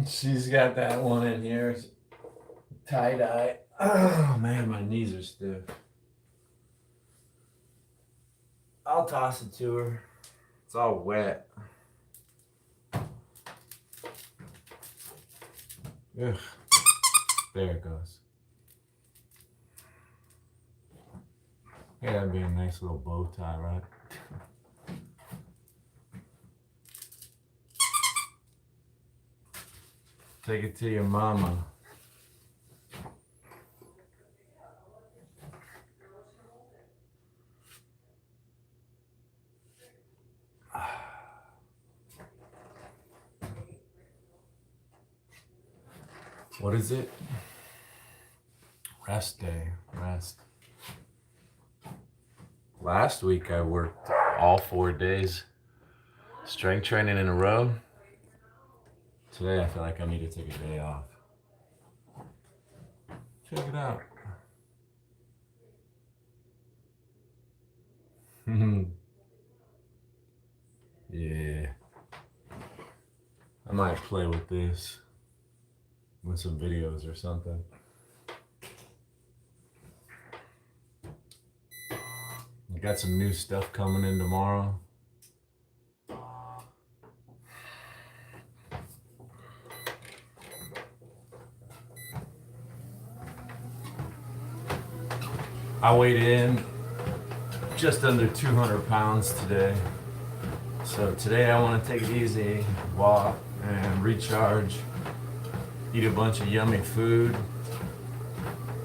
She's got that one in here. Tie dye. Oh man, my knees are stiff. I'll toss it to her. It's all wet. Ugh. There it goes. Yeah, that'd be a nice little bow tie, right? Take it to your mama. What is it? Rest day. Rest. Last week I worked all 4 days strength training in a row. Today I feel like I need to take a day off. Check it out. Yeah. I might play with this with some videos or something. I got some new stuff coming in tomorrow. I weighed in just under 200 pounds today. So today I want to take it easy, walk and recharge, eat a bunch of yummy food,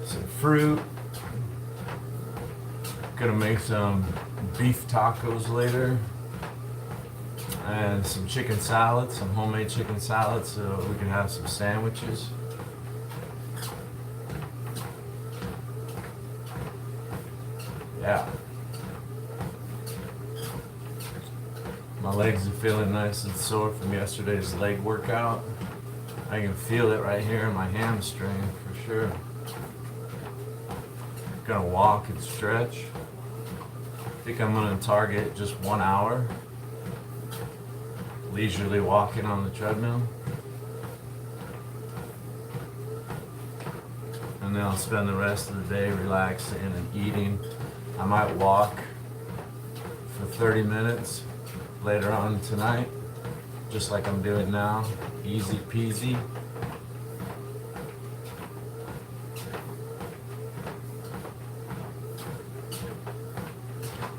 some fruit. Gonna make some beef tacos later and some chicken salad, some homemade chicken salad so we can have some sandwiches. Yeah. My legs are feeling nice and sore from yesterday's leg workout. I can feel it right here in my hamstring for sure. Gonna walk and stretch. I think I'm gonna target just 1 hour. Leisurely walking on the treadmill. And then I'll spend the rest of the day relaxing and eating. I might walk for 30 minutes later on tonight, just like I'm doing now. Easy peasy.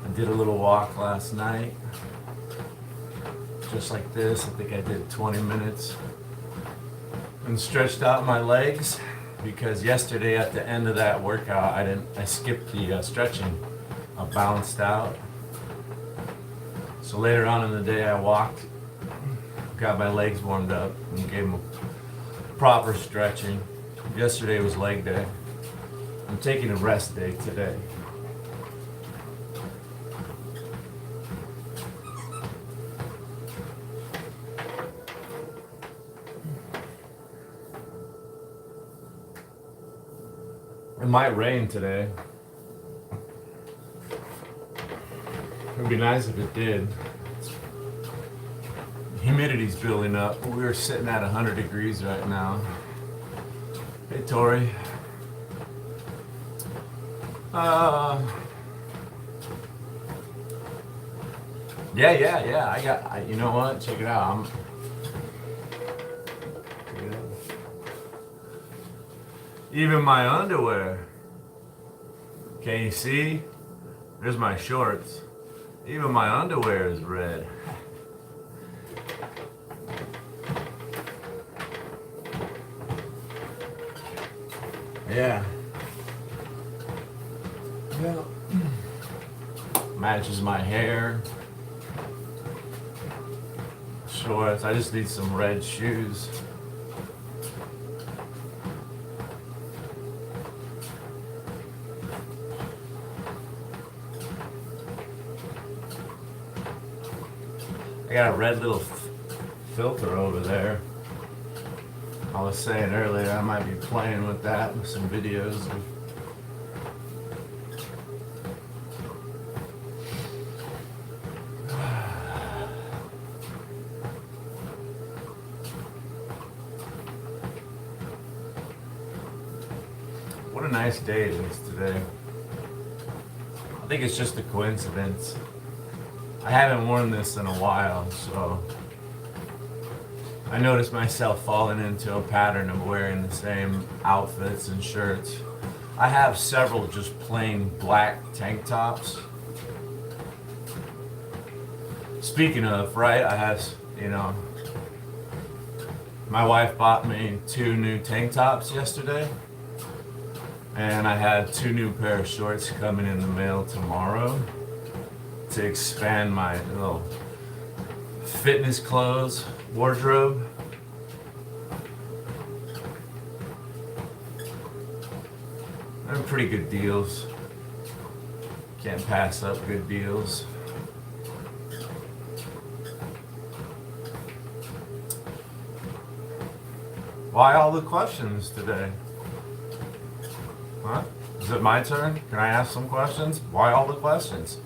I did a little walk last night, just like this. I think I did 20 minutes and stretched out my legs because yesterday at the end of that workout, I skipped the stretching. I bounced out. So later on in the day, I walked, got my legs warmed up, and gave them proper stretching. Yesterday was leg day. I'm taking a rest day today. It might rain today. It would be nice if it did. Humidity's building up. We're sitting at 100 degrees right now. Hey, Tori. Yeah. You know what? Check it out. Even my underwear. Can you see? There's my shorts. Even my underwear is red. Yeah. Yeah. Matches my hair. Shorts. I just need some red shoes. I got a red little filter over there. I was saying earlier I might be playing with that with some videos. What a nice day it is today. I think it's just a coincidence. I haven't worn this in a while, so I noticed myself falling into a pattern of wearing the same outfits and shirts. I have several just plain black tank tops. Speaking of, right, I have, my wife bought me 2 new tank tops yesterday, and I had 2 new pair of shorts coming in the mail tomorrow to expand my little fitness clothes wardrobe. They're pretty good deals. Can't pass up good deals. Why all the questions today? Huh? Is it my turn? Can I ask some questions? Why all the questions?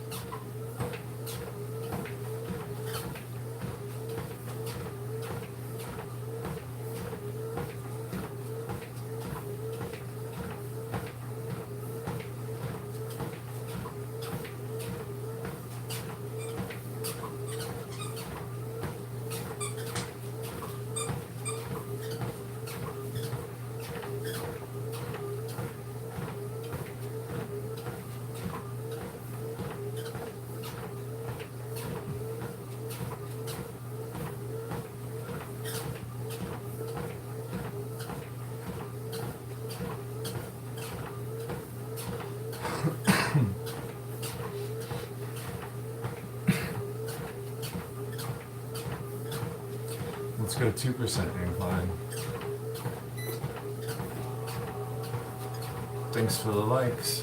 Let's go 2% incline. Thanks for the likes.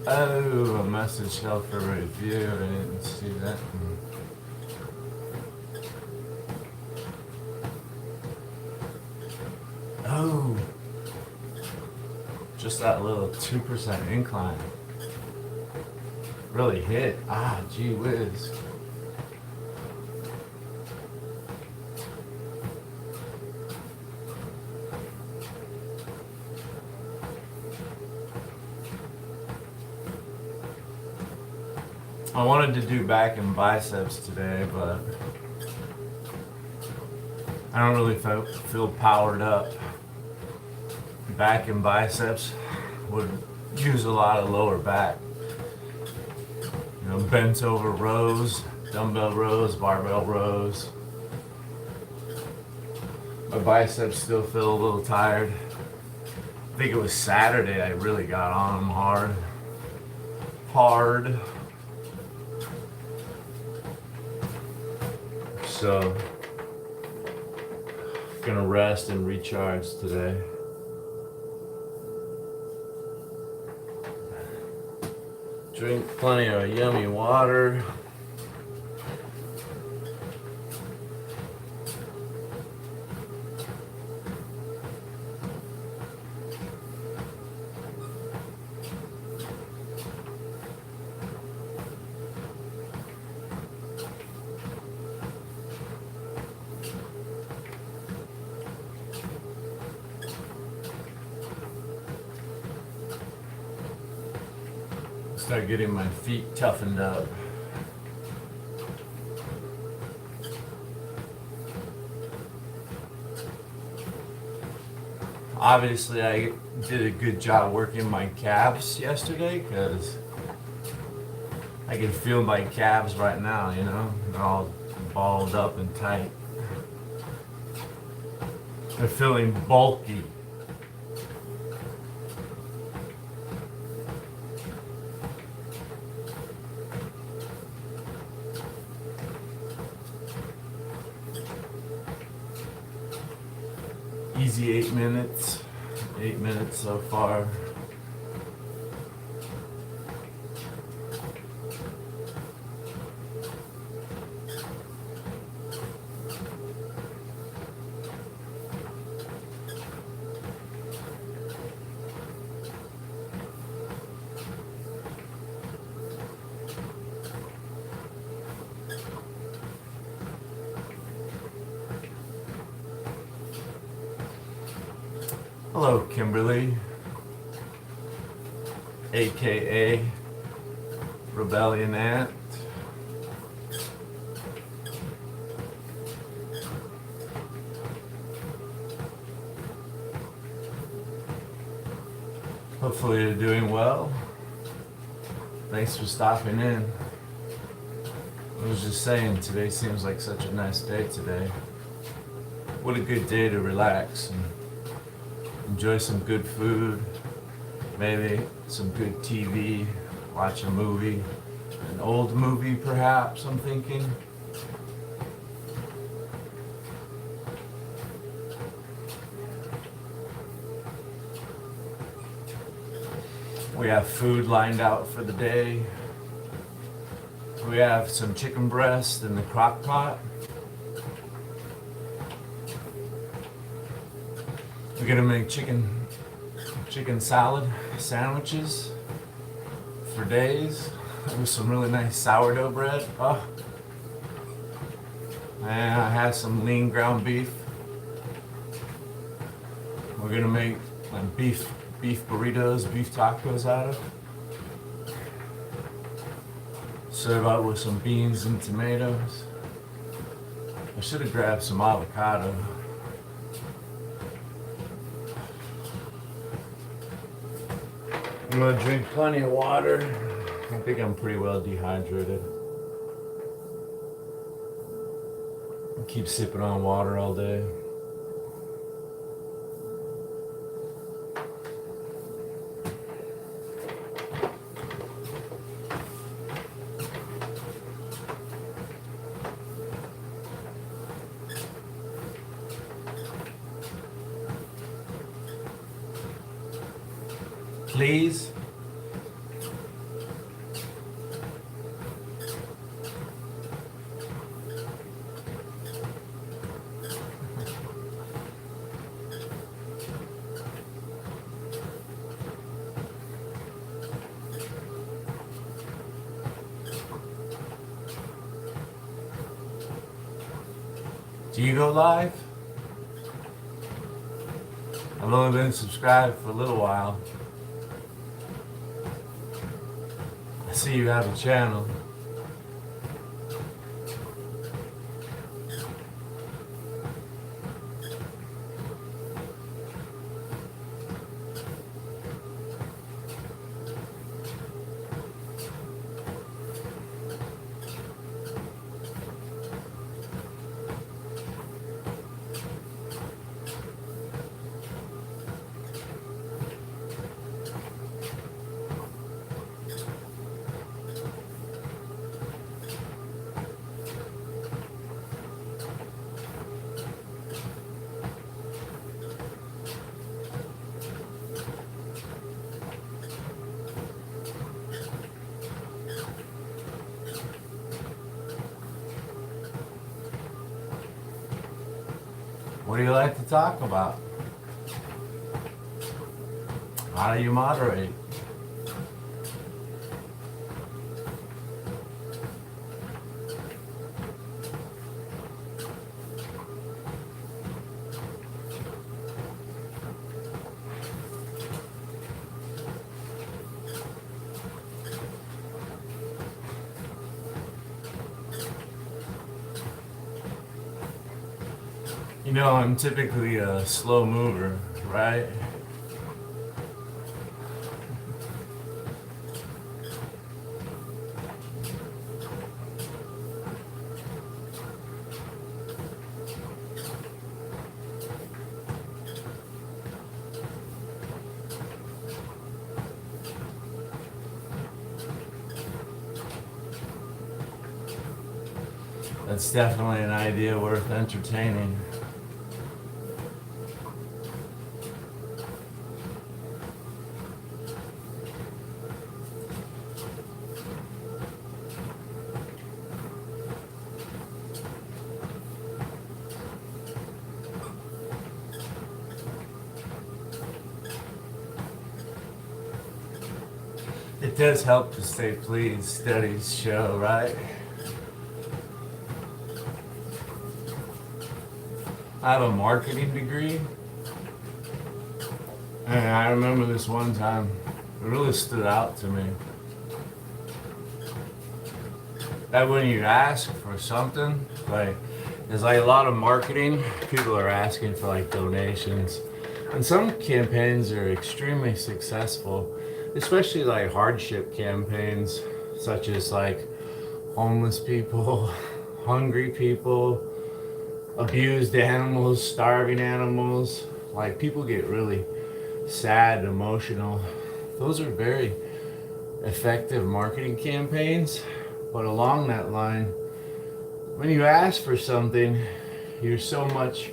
Oh, a message held for review. I didn't see that. Oh, just that little 2% incline. Really hit. Ah, gee whiz. I wanted to do back and biceps today, but I don't really feel powered up. Back and biceps would use a lot of lower back. Bent over rows, dumbbell rows, barbell rows. My biceps still feel a little tired. I think it was Saturday I really got on them hard. So, gonna rest and recharge today. Drink plenty of yummy water. Start getting my feet toughened up. Obviously, I did a good job working my calves yesterday because I can feel my calves right now, they're all balled up and tight. They're feeling bulky. Easy 8 minutes. 8 minutes so far. Hello, Kimberly, aka Rebellion Ant. Hopefully you're doing well. Thanks for stopping in. I was just saying, today seems like such a nice day today. What a good day to relax and enjoy some good food, maybe some good TV, watch a movie, an old movie perhaps, I'm thinking. We have food lined out for the day. We have some chicken breast in the crock pot. We're gonna make chicken salad sandwiches for days with some really nice sourdough bread. Oh. And I have some lean ground beef. We're gonna make like beef burritos, beef tacos out of. Serve out with some beans and tomatoes. I should have grabbed some avocado. I'm gonna drink plenty of water. I think I'm pretty well dehydrated. I keep sipping on water all day. Please. Do you go live? I've only been subscribed for a little while. I see you have a channel. What do you like to talk about? How do you moderate? You know, I'm typically a slow mover, right? That's definitely an idea worth entertaining. It does help to stay pleased, studies show, right? I have a marketing degree. And I remember this one time, it really stood out to me. That when you ask for something, like, there's like a lot of marketing, people are asking for like donations. And some campaigns are extremely successful, especially like hardship campaigns, such as like homeless people, hungry people, abused animals, starving animals. Like people get really sad, emotional. Those are very effective marketing campaigns. But along that line, when you ask for something, you're so much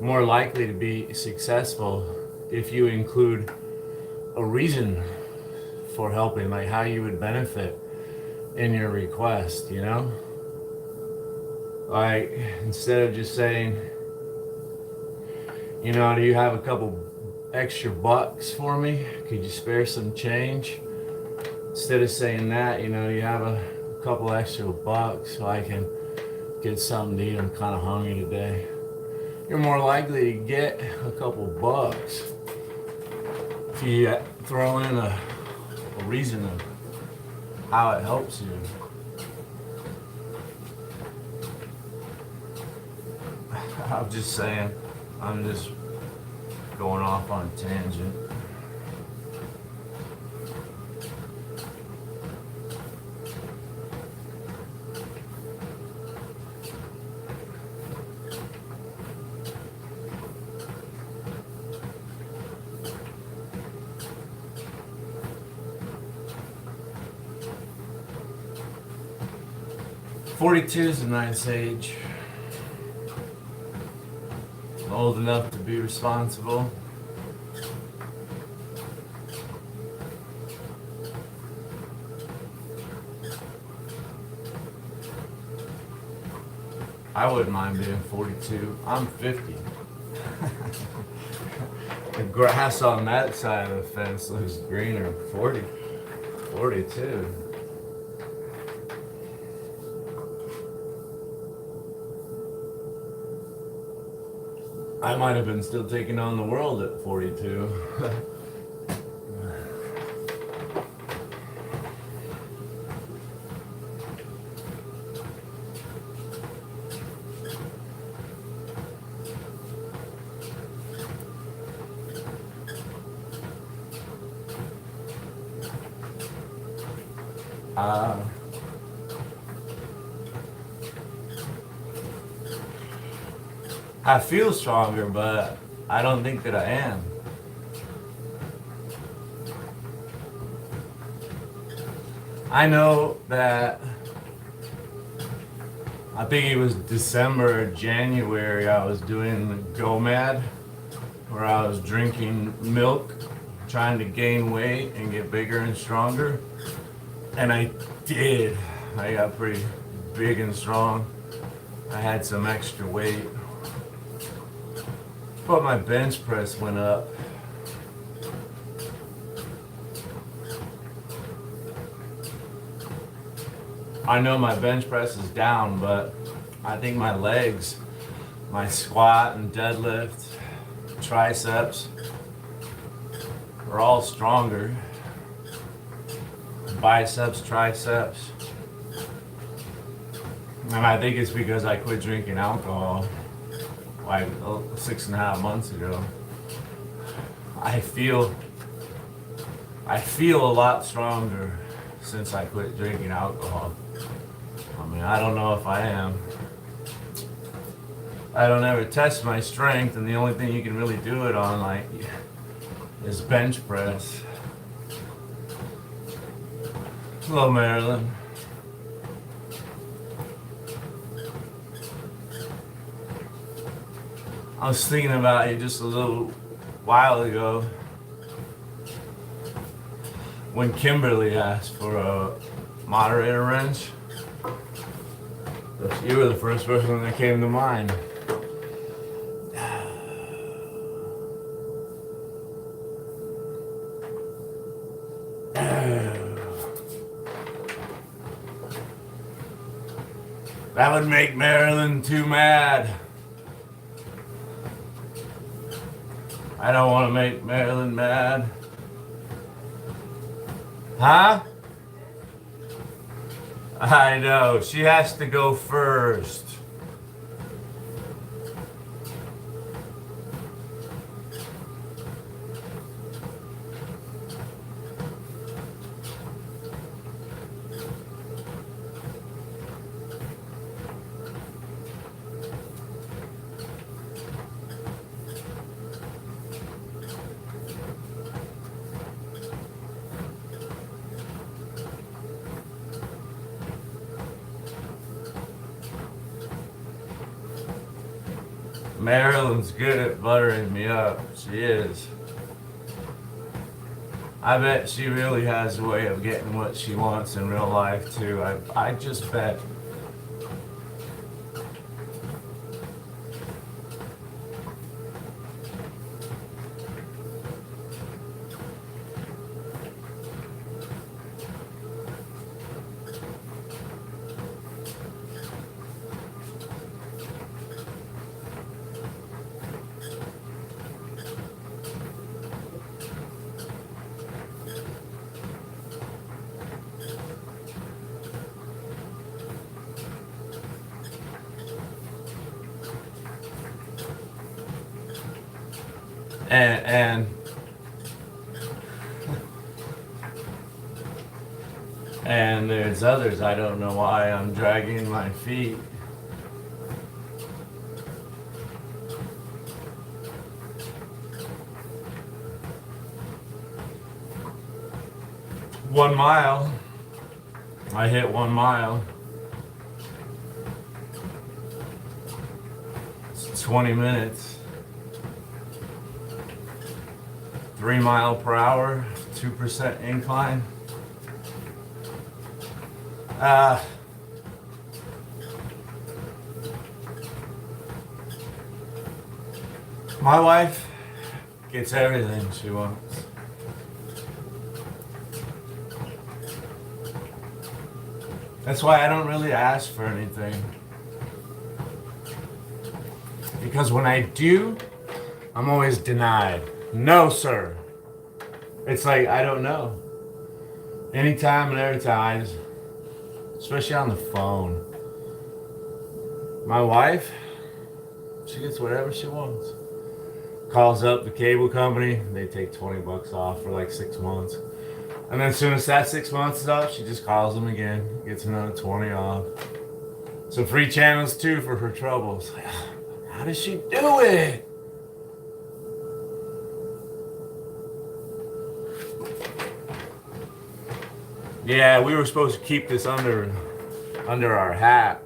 more likely to be successful if you include a reason for helping, like how you would benefit in your request, you know? Like, instead of just saying, you know, do you have a couple extra bucks for me? Could you spare some change? Instead of saying that, you know, you have a couple extra bucks so I can get something to eat. I'm kind of hungry today. You're more likely to get a couple bucks if you throw in a reason of how it helps you. I'm just saying, I'm just going off on a tangent. "42 is a nice age. Old enough to be responsible. I wouldn't mind being 42. I'm 50. The grass on that side of the fence looks greener. 40, 42. I might have been still taking on the world at 42. I feel stronger, but I don't think that I am. I know that I think it was December or January I was doing the GOMAD, where I was drinking milk, trying to gain weight and get bigger and stronger. And I did. I got pretty big and strong. I had some extra weight. But my bench press went up. I know my bench press is down, but I think my legs, my squat and deadlift, triceps are all stronger. Biceps, triceps. And I think it's because I quit drinking alcohol like 6.5 months ago. I feel a lot stronger since I quit drinking alcohol. I mean, I don't know if I am. I don't ever test my strength, and the only thing you can really do it on, like, is bench press. Hello, Marilyn. I was thinking about you just a little while ago when Kimberly asked for a moderator wrench. You were the first person that came to mind. That would make Marilyn too mad. I don't want to make Marilyn mad. Huh? I know. She has to go first. Marilyn's good at buttering me up. She is. I bet she really has a way of getting what she wants in real life too. I just bet. And and there's others. I don't know why I'm dragging my feet. One mile. I hit 1 mile. It's 20 minutes. 3 mile per hour, 2% incline. My wife gets everything she wants. That's why I don't really ask for anything. Because when I do, I'm always denied. No, sir. It's like, I don't know. Anytime and every time, especially on the phone. My wife, she gets whatever she wants. Calls up the cable company, they take 20 bucks off for like 6 months. And then as soon as that 6 months is up, she just calls them again, gets another 20 off. Some free channels too for her troubles. How does she do it? Yeah, we were supposed to keep this under our hat,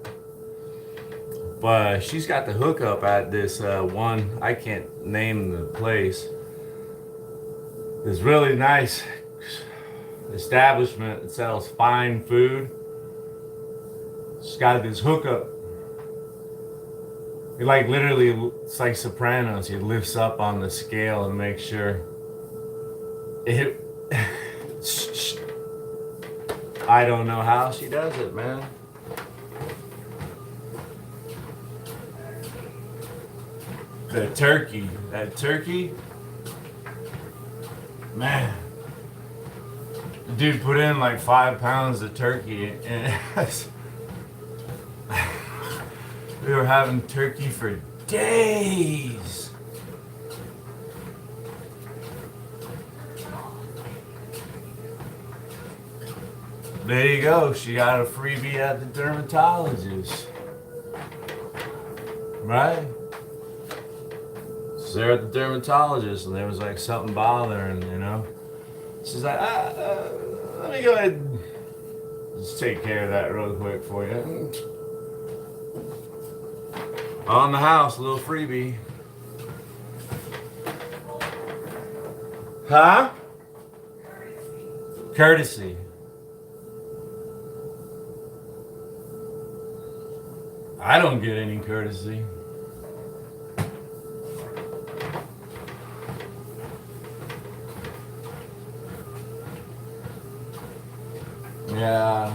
but she's got the hookup at this one, I can't name the place. This really nice establishment that sells fine food. She's got this hookup. It like literally, it's like Sopranos. He lifts up on the scale and makes sure it. I don't know how she does it, man. That turkey, man. The dude put in like 5 pounds of turkey, and we were having turkey for days. There you go. She got a freebie at the dermatologist. Right? So they're at the dermatologist and there was like something bothering, you know? She's like, let me go ahead and just take care of that real quick for you. On the house, a little freebie. Huh? Courtesy. I don't get any courtesy. Yeah.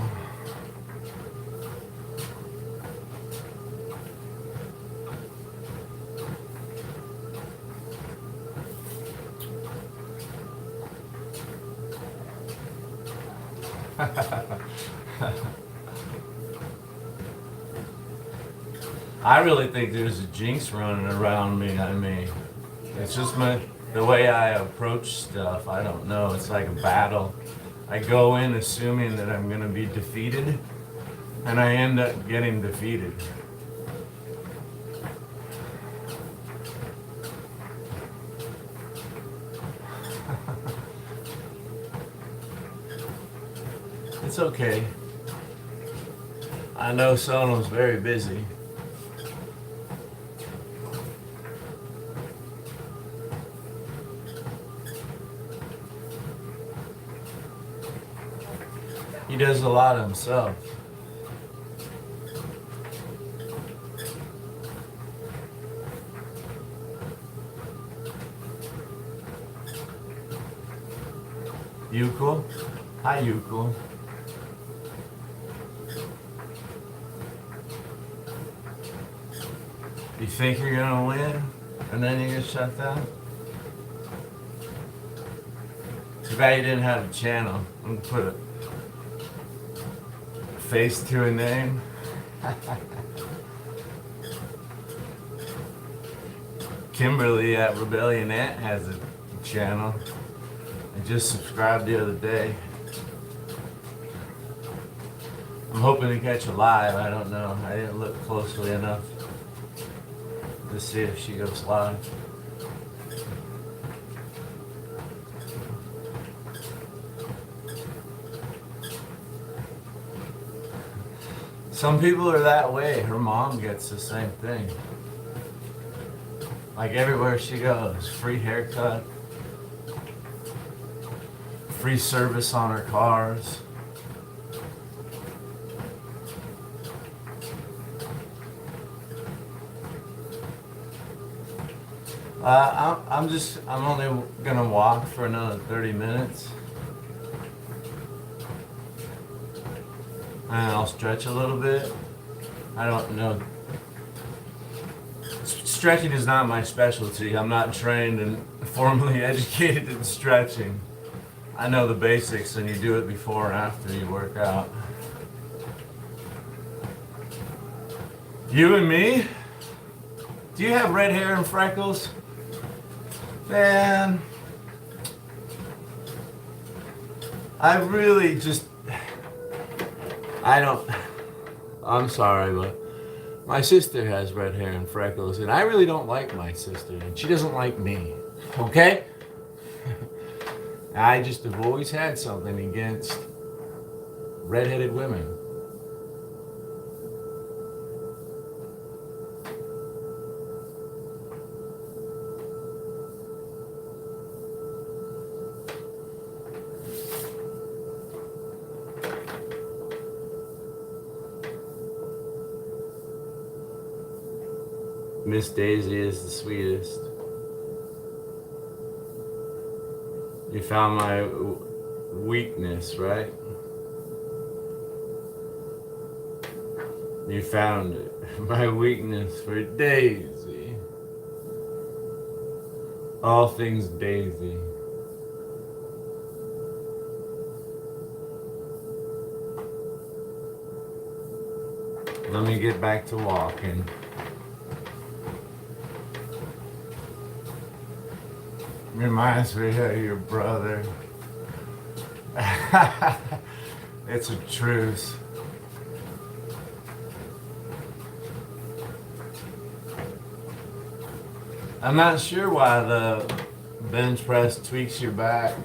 I really think there's a jinx running around me. I mean, it's just the way I approach stuff. I don't know. It's like a battle. I go in assuming that I'm going to be defeated, and I end up getting defeated. It's okay. I know Sono's very busy. He does a lot himself. Yuko? Hi, Yuko. You think you're gonna win, and then you get shut down? Too bad you didn't have a channel. I'm gonna put a face to a name. Kimberly at Rebellion Ant has a channel. I just subscribed the other day. I'm hoping to catch her live. I don't know. I didn't look closely enough to see if she goes live. Some people are that way. Her mom gets the same thing. Like everywhere she goes, free haircut, free service on her cars. I'm only gonna walk for another 30 minutes. And I'll stretch a little bit. I don't know. Stretching is not my specialty. I'm not trained and formally educated in stretching. I know the basics, and you do it before and after you work out. You and me? Do you have red hair and freckles? Man, I really just, I'm sorry, but my sister has red hair and freckles, and I really don't like my sister, and she doesn't like me, okay? I just have always had something against redheaded women. Miss Daisy is the sweetest. You found my weakness, right? You found it. My weakness for Daisy. All things Daisy. Let me get back to walking. Reminds me of your brother. It's a truce. I'm not sure why the bench press tweaks your back,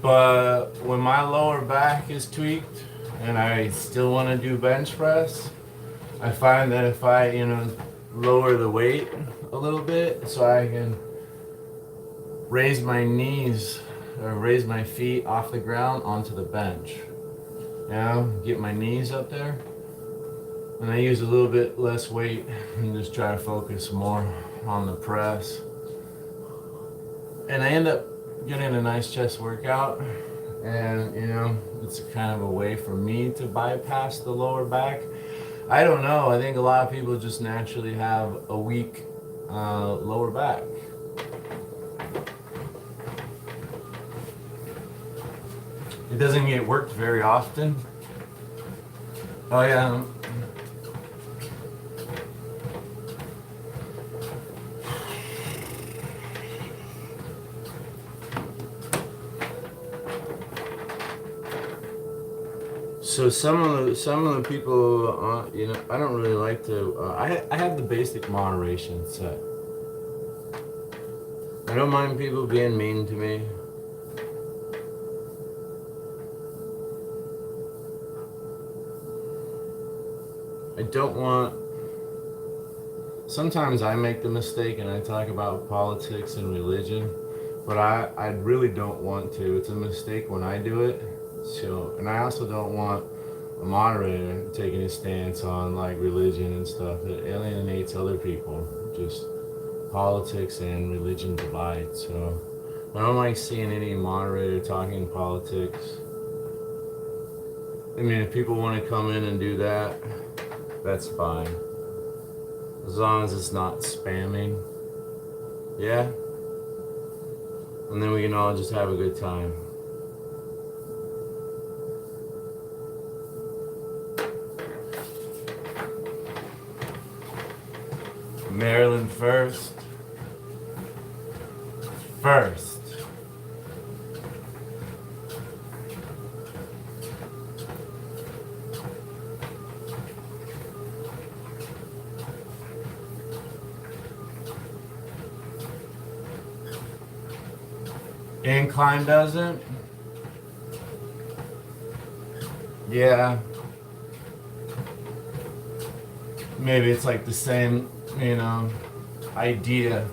but when my lower back is tweaked and I still want to do bench press, I find that if I, lower the weight a little bit so I can raise my knees or raise my feet off the ground onto the bench. Get my knees up there. And I use a little bit less weight and just try to focus more on the press. And I end up getting a nice chest workout. And, it's kind of a way for me to bypass the lower back. I don't know. I think a lot of people just naturally have a weak lower back. It doesn't get worked very often. Oh yeah. So some of the people, you know, I don't really like to. I have the basic moderation set. I don't mind people being mean to me. I don't want. Sometimes I make the mistake and I talk about politics and religion, but I really don't want to. It's a mistake when I do it. So, and I also don't want a moderator taking a stance on like religion and stuff. It alienates other people. Just politics and religion divide. So I don't like seeing any moderator talking politics. I mean, if people want to come in and do that, that's fine. As long as it's not spamming. Yeah? And then we can all just have a good time. Maryland first. First. Incline doesn't? Yeah. Maybe it's like the same, you know, idea.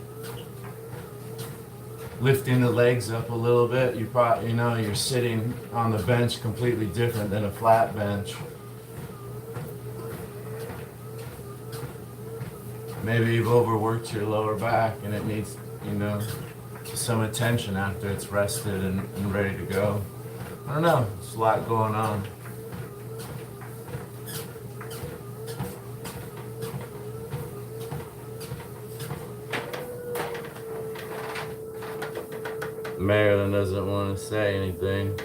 Lifting the legs up a little bit. You probably, you know, you're sitting on the bench completely different than a flat bench. Maybe you've overworked your lower back and it needs, you know, some attention after it's rested and ready to go. I don't know. There's a lot going on. Marilyn doesn't want to say anything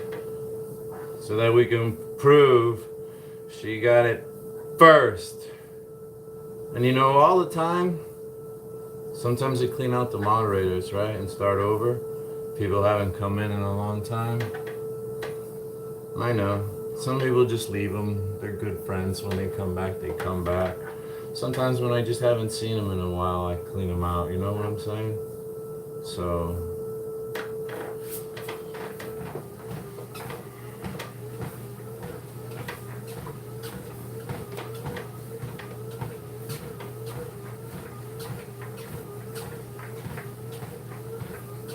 so that we can prove she got it first. And you know, all the time, sometimes they clean out the moderators, right, and start over. People haven't come in a long time. I know. Some people just leave them. They're good friends. When they come back, they come back. Sometimes when I just haven't seen them in a while, I clean them out. You know what I'm saying? So...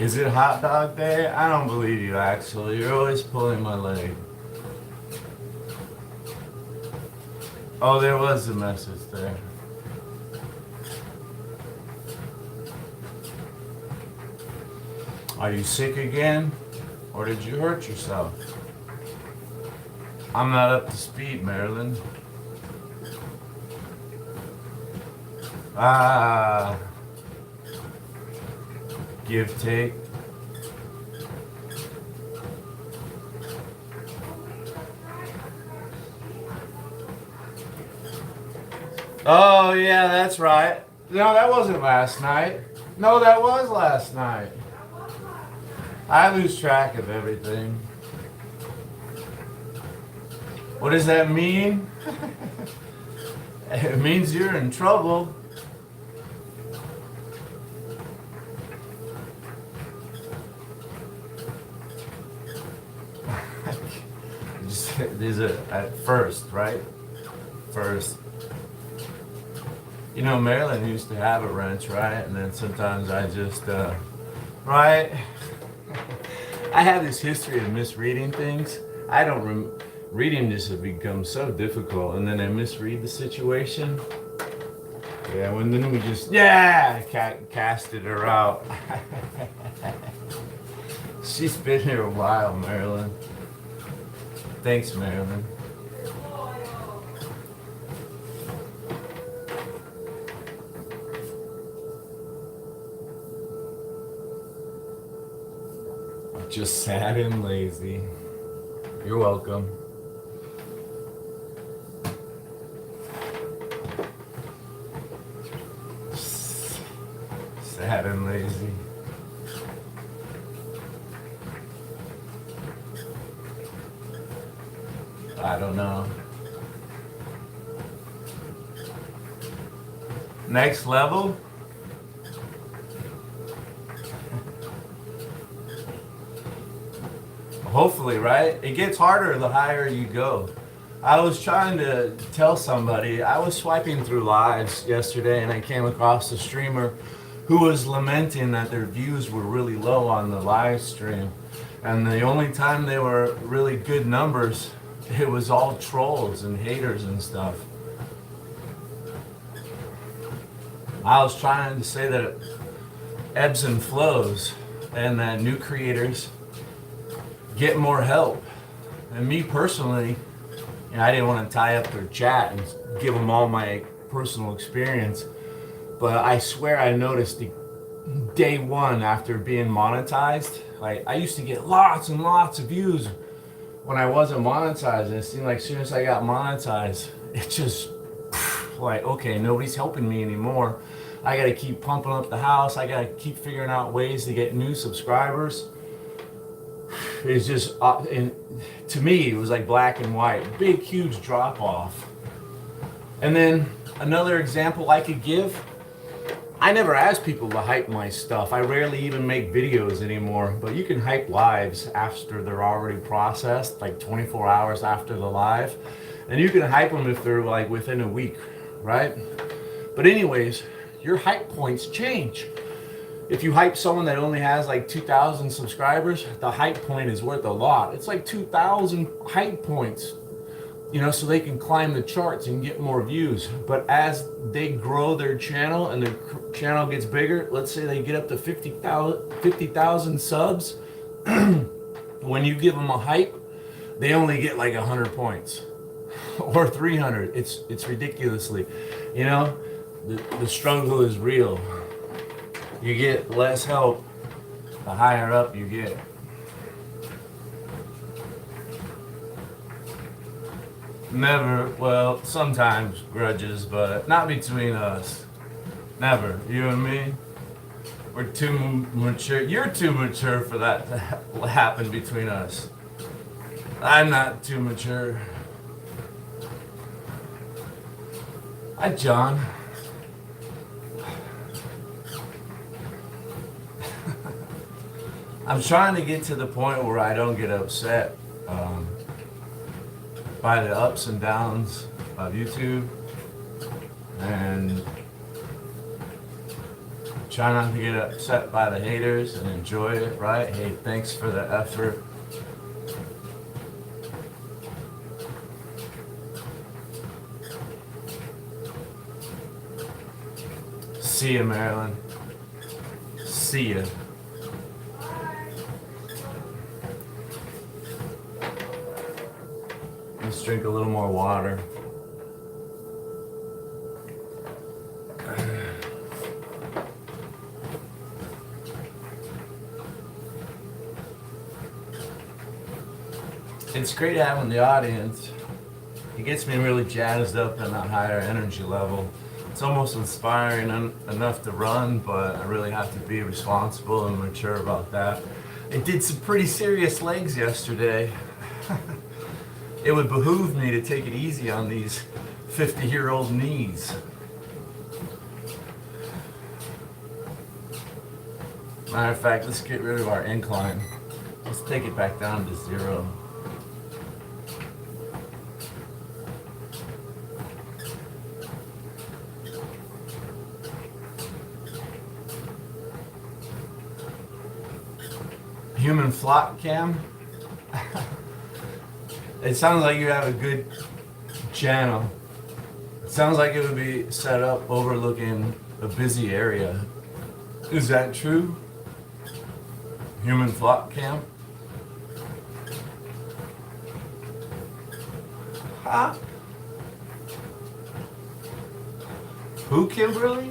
Is it hot dog day? I don't believe you, actually. You're always pulling my leg. Oh, there was a message there. Are you sick again? Or did you hurt yourself? I'm not up to speed, Marilyn. Give, take. Oh, yeah, that's right. No, that wasn't last night. No, that was last night. I lose track of everything. What does that mean? It means you're in trouble. These are at first, right? First. You know, Marilyn used to have a wrench, right? And then sometimes I just, right? I have this history of misreading things. I don't, reading just has become so difficult, and then I misread the situation. Yeah, when then we just, casted her out. She's been here a while, Marilyn. Thanks, Marilyn. Just sad and lazy. You're welcome. Sad and lazy. I don't know. Next level? Hopefully, right? It gets harder the higher you go. I was trying to tell somebody, I was swiping through lives yesterday and I came across a streamer who was lamenting that their views were really low on the live stream. And the only time they were really good numbers, it was all trolls and haters and stuff. I was trying to say that it ebbs and flows and that new creators get more help. And me personally, I didn't want to tie up their chat and give them all my personal experience, but I swear I noticed the day one after being monetized, like I used to get lots and lots of views when I wasn't monetized, and it seemed like as soon as I got monetized, it just like, okay, nobody's helping me anymore. I gotta keep pumping up the house. I gotta keep figuring out ways to get new subscribers. It's just, and to me, it was like black and white, big, huge drop off. And then another example I could give, I never ask people to hype my stuff. I rarely even make videos anymore, but you can hype lives after they're already processed, like 24 hours after the live. And you can hype them if they're like within a week, right? But anyways, your hype points change. If you hype someone that only has like 2,000 subscribers, the hype point is worth a lot. It's like 2,000 hype points, so they can climb the charts and get more views. But as they grow their channel and their channel gets bigger, let's say they get up to 50,000 subs, when you give them a hype, they only get like 100 points or 300. It's ridiculously, the struggle is real. You get less help the higher up you get. Never, well, sometimes grudges, but not between us. Never. You and me, we're too mature. You're too mature for that to happen between us. I'm not too mature. Hi, John. I'm trying to get to the point where I don't get upset by the ups and downs of YouTube, and try not to get upset by the haters and enjoy it, right? Hey, thanks for the effort. See ya, Marilyn. See ya. Let's drink a little more water. It's great having the audience. It gets me really jazzed up in a higher energy level. It's almost inspiring enough to run, but I really have to be responsible and mature about that. I did some pretty serious legs yesterday. It would behoove me to take it easy on these 50-year-old knees. Matter of fact, let's get rid of our incline. Let's take it back down to 0. Human flock cam. It sounds like you have a good channel. It sounds like it would be set up overlooking a busy area. Is that true? Human flock cam? Huh? Who, Kimberly?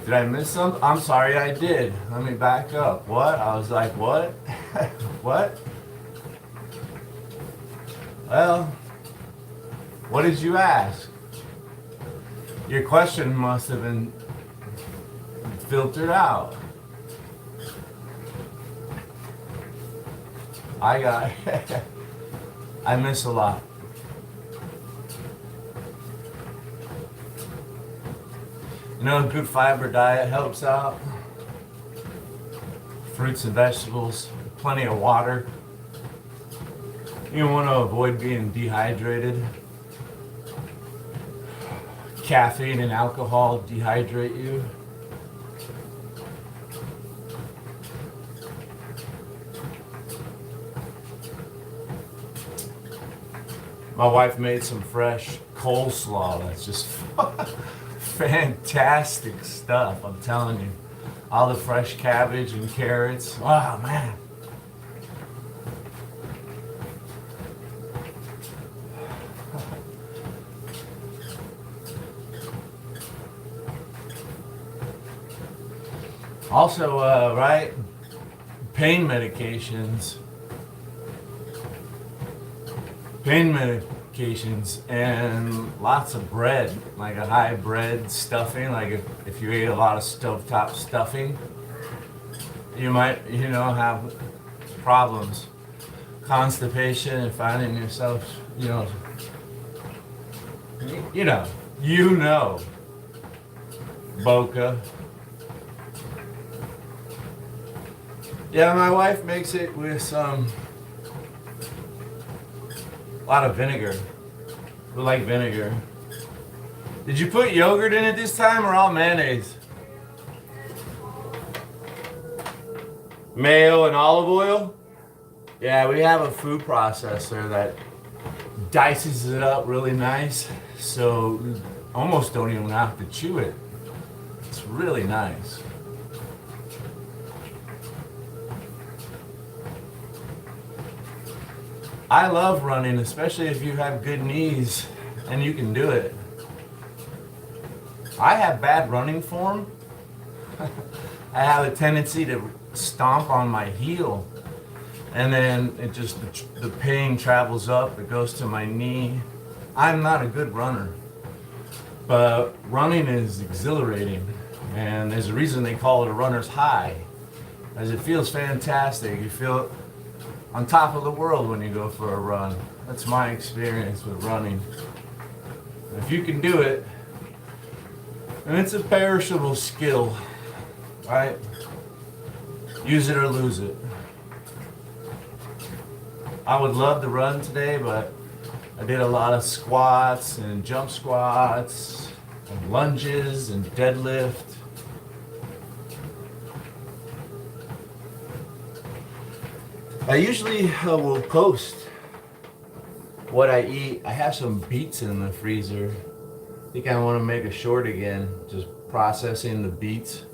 Did I miss something? I'm sorry, I did. Let me back up. What? I was like, what? What? Well, what did you ask? Your question must have been filtered out. I I miss a lot. You know, a good fiber diet helps out. Fruits and vegetables, plenty of water. You want to avoid being dehydrated. Caffeine and alcohol dehydrate you. My wife made some fresh coleslaw that's just fantastic stuff, I'm telling you. All the fresh cabbage and carrots. Wow, man. Also, right, pain medications and lots of bread, like a high bread stuffing. Like if you ate a lot of stovetop stuffing, you might, have problems, constipation, and finding yourself, Boca. Yeah, my wife makes it with a lot of vinegar. We like vinegar. Did you put yogurt in it this time or all mayonnaise? Mayo and olive oil? Yeah, we have a food processor that dices it up really nice, so you almost don't even have to chew it. It's really nice. I love running, especially if you have good knees and you can do it. I have bad running form. I have a tendency to stomp on my heel, and then the pain travels up, it goes to my knee. I'm not a good runner, but running is exhilarating, and there's a reason they call it a runner's high, as it feels fantastic. You feel on top of the world when you go for a run. That's my experience with running. If you can do it, and it's a perishable skill, right? Use it or lose it. I would love to run today, but I did a lot of squats and jump squats and lunges and deadlift. I usually will post what I eat. I have some beets in the freezer. I think I want to make a short again, just processing the beets.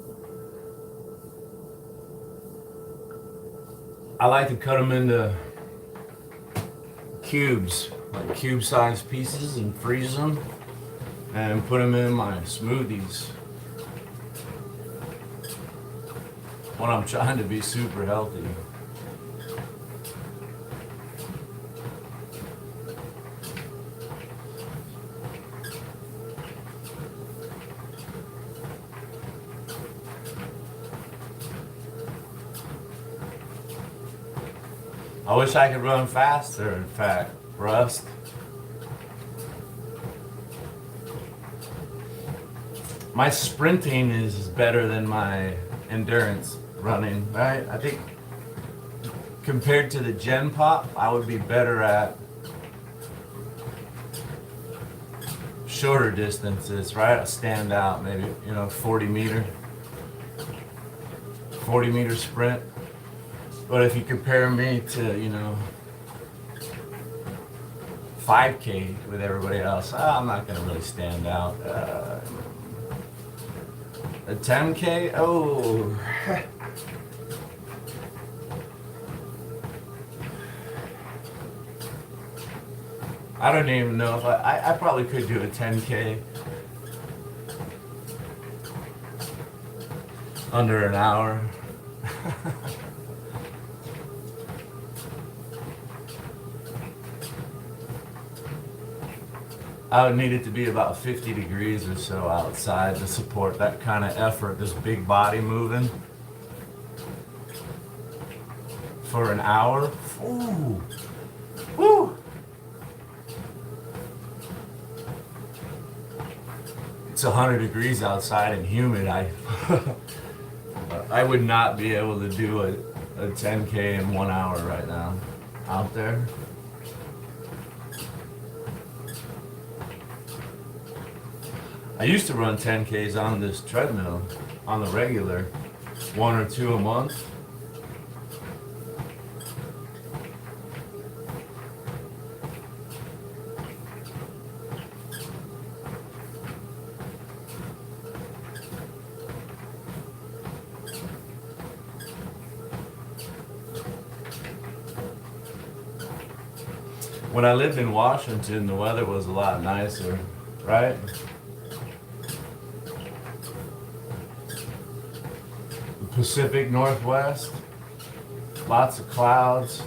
I like to cut them into cubes, like cube-sized pieces, and freeze them and put them in my smoothies when I'm trying to be super healthy. I wish I could run faster, in fact, Rust. My sprinting is better than my endurance running, right? I think compared to the Gen Pop, I would be better at shorter distances, right? I stand out, maybe, 40 meter sprint. But if you compare me to, 5K with everybody else, I'm not going to really stand out. A 10K, oh. I don't even know if I probably could do a 10K under an hour. I would need it to be about 50 degrees or so outside to support that kind of effort, this big body moving for an hour. Ooh. Woo! It's 100 degrees outside and humid. I would not be able to do a 10K in 1 hour right now out there. I used to run 10Ks on this treadmill on the regular, 1 or 2 a month. When I lived in Washington, the weather was a lot nicer, right? The Pacific Northwest, lots of clouds.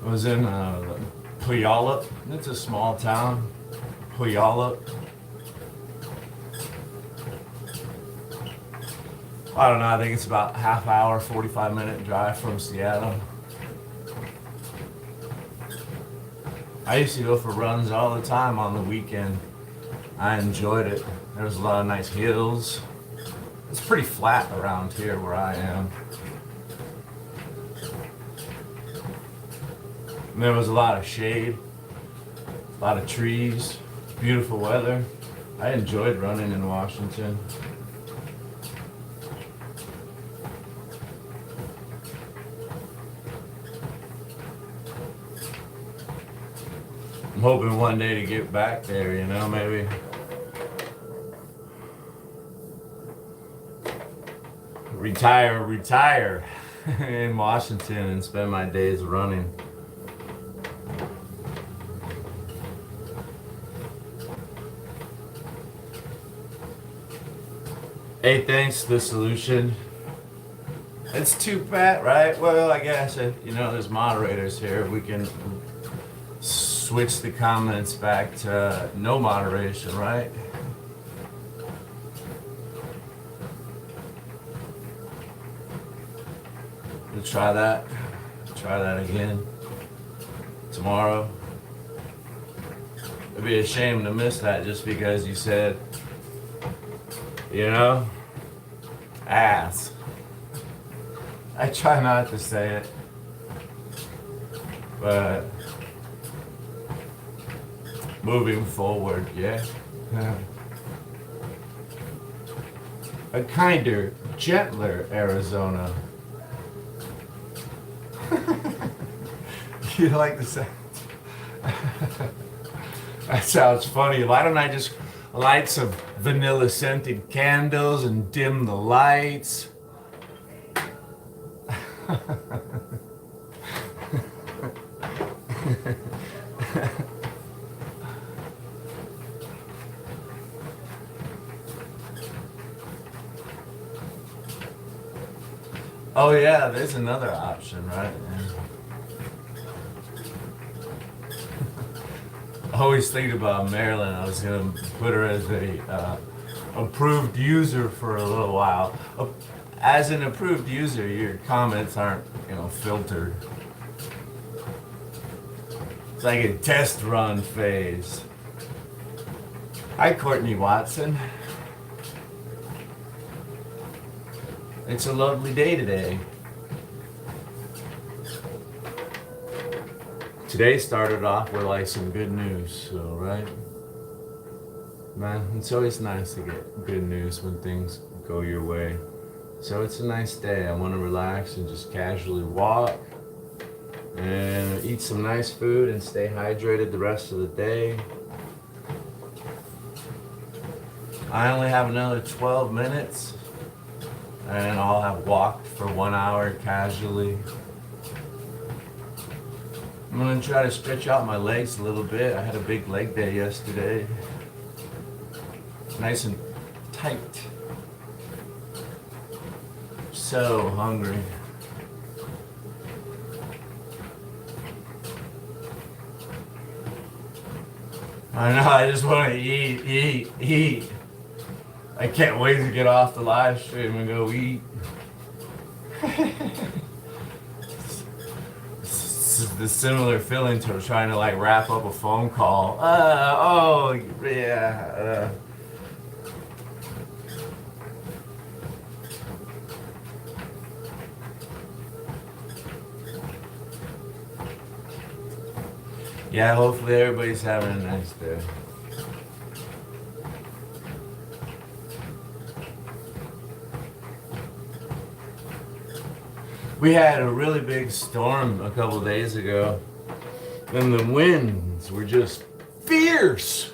I was in Puyallup. It's a small town, Puyallup. I don't know, I think it's about half hour, 45-minute drive from Seattle. I used to go for runs all the time on the weekend. I enjoyed it. There was a lot of nice hills. It's pretty flat around here where I am. And there was a lot of shade, a lot of trees, beautiful weather. I enjoyed running in Washington. I'm hoping one day to get back there, you know, maybe. Retire in Washington and spend my days running. Hey, thanks, the solution. It's too bad, right? Well, I guess, you know, there's moderators here. We can switch the comments back to no moderation, right? We'll try that again tomorrow. It'd be a shame to miss that just because you said, you know, ass. I try not to say it, but moving forward, yeah. A kinder, gentler Arizona. You like the sound? That sounds funny. Why don't I just light some vanilla scented candles and dim the lights? Oh yeah, there's another option, right? I always think about Marilyn. I was gonna put her as a approved user for a little while. As an approved user, your comments aren't, you know, filtered. It's like a test run phase. Hi, Courtney Watson. It's a lovely day today. Today started off with like some good news, so right? Man, it's always nice to get good news when things go your way. So it's a nice day. I want to relax and just casually walk and eat some nice food and stay hydrated the rest of the day. I only have another 12 minutes and I'll have walked for 1 hour casually. I'm gonna try to stretch out my legs a little bit. I had a big leg day yesterday. Nice and tight. So hungry. I know, I just want to eat. I can't wait to get off the live stream and go eat. This is the similar feeling to trying to like wrap up a phone call. Oh, yeah. Yeah, hopefully everybody's having a nice day. We had a really big storm a couple days ago, and the winds were just fierce.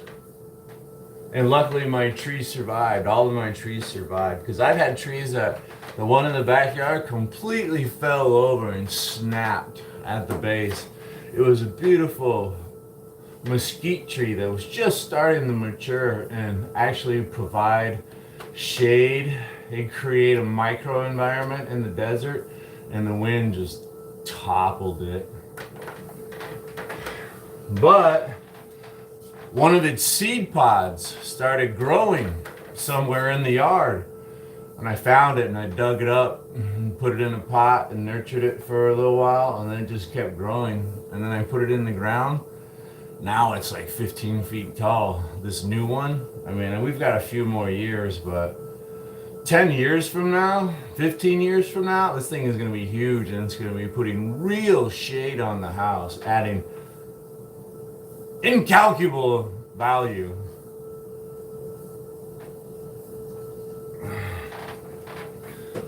And luckily my tree survived. All of my trees survived. Because I've had trees that, the one in the backyard completely fell over and snapped at the base. It was a beautiful mesquite tree that was just starting to mature and actually provide shade and create a micro environment in the desert, and the wind just toppled it. But one of its seed pods started growing somewhere in the yard, and I found it and I dug it up and put it in a pot and nurtured it for a little while, and then it just kept growing. And then I put it in the ground. Now it's like 15 feet tall. This new one, I mean, we've got a few more years, but 10 years from now, 15 years from now, this thing is going to be huge, and it's going to be putting real shade on the house, adding incalculable value.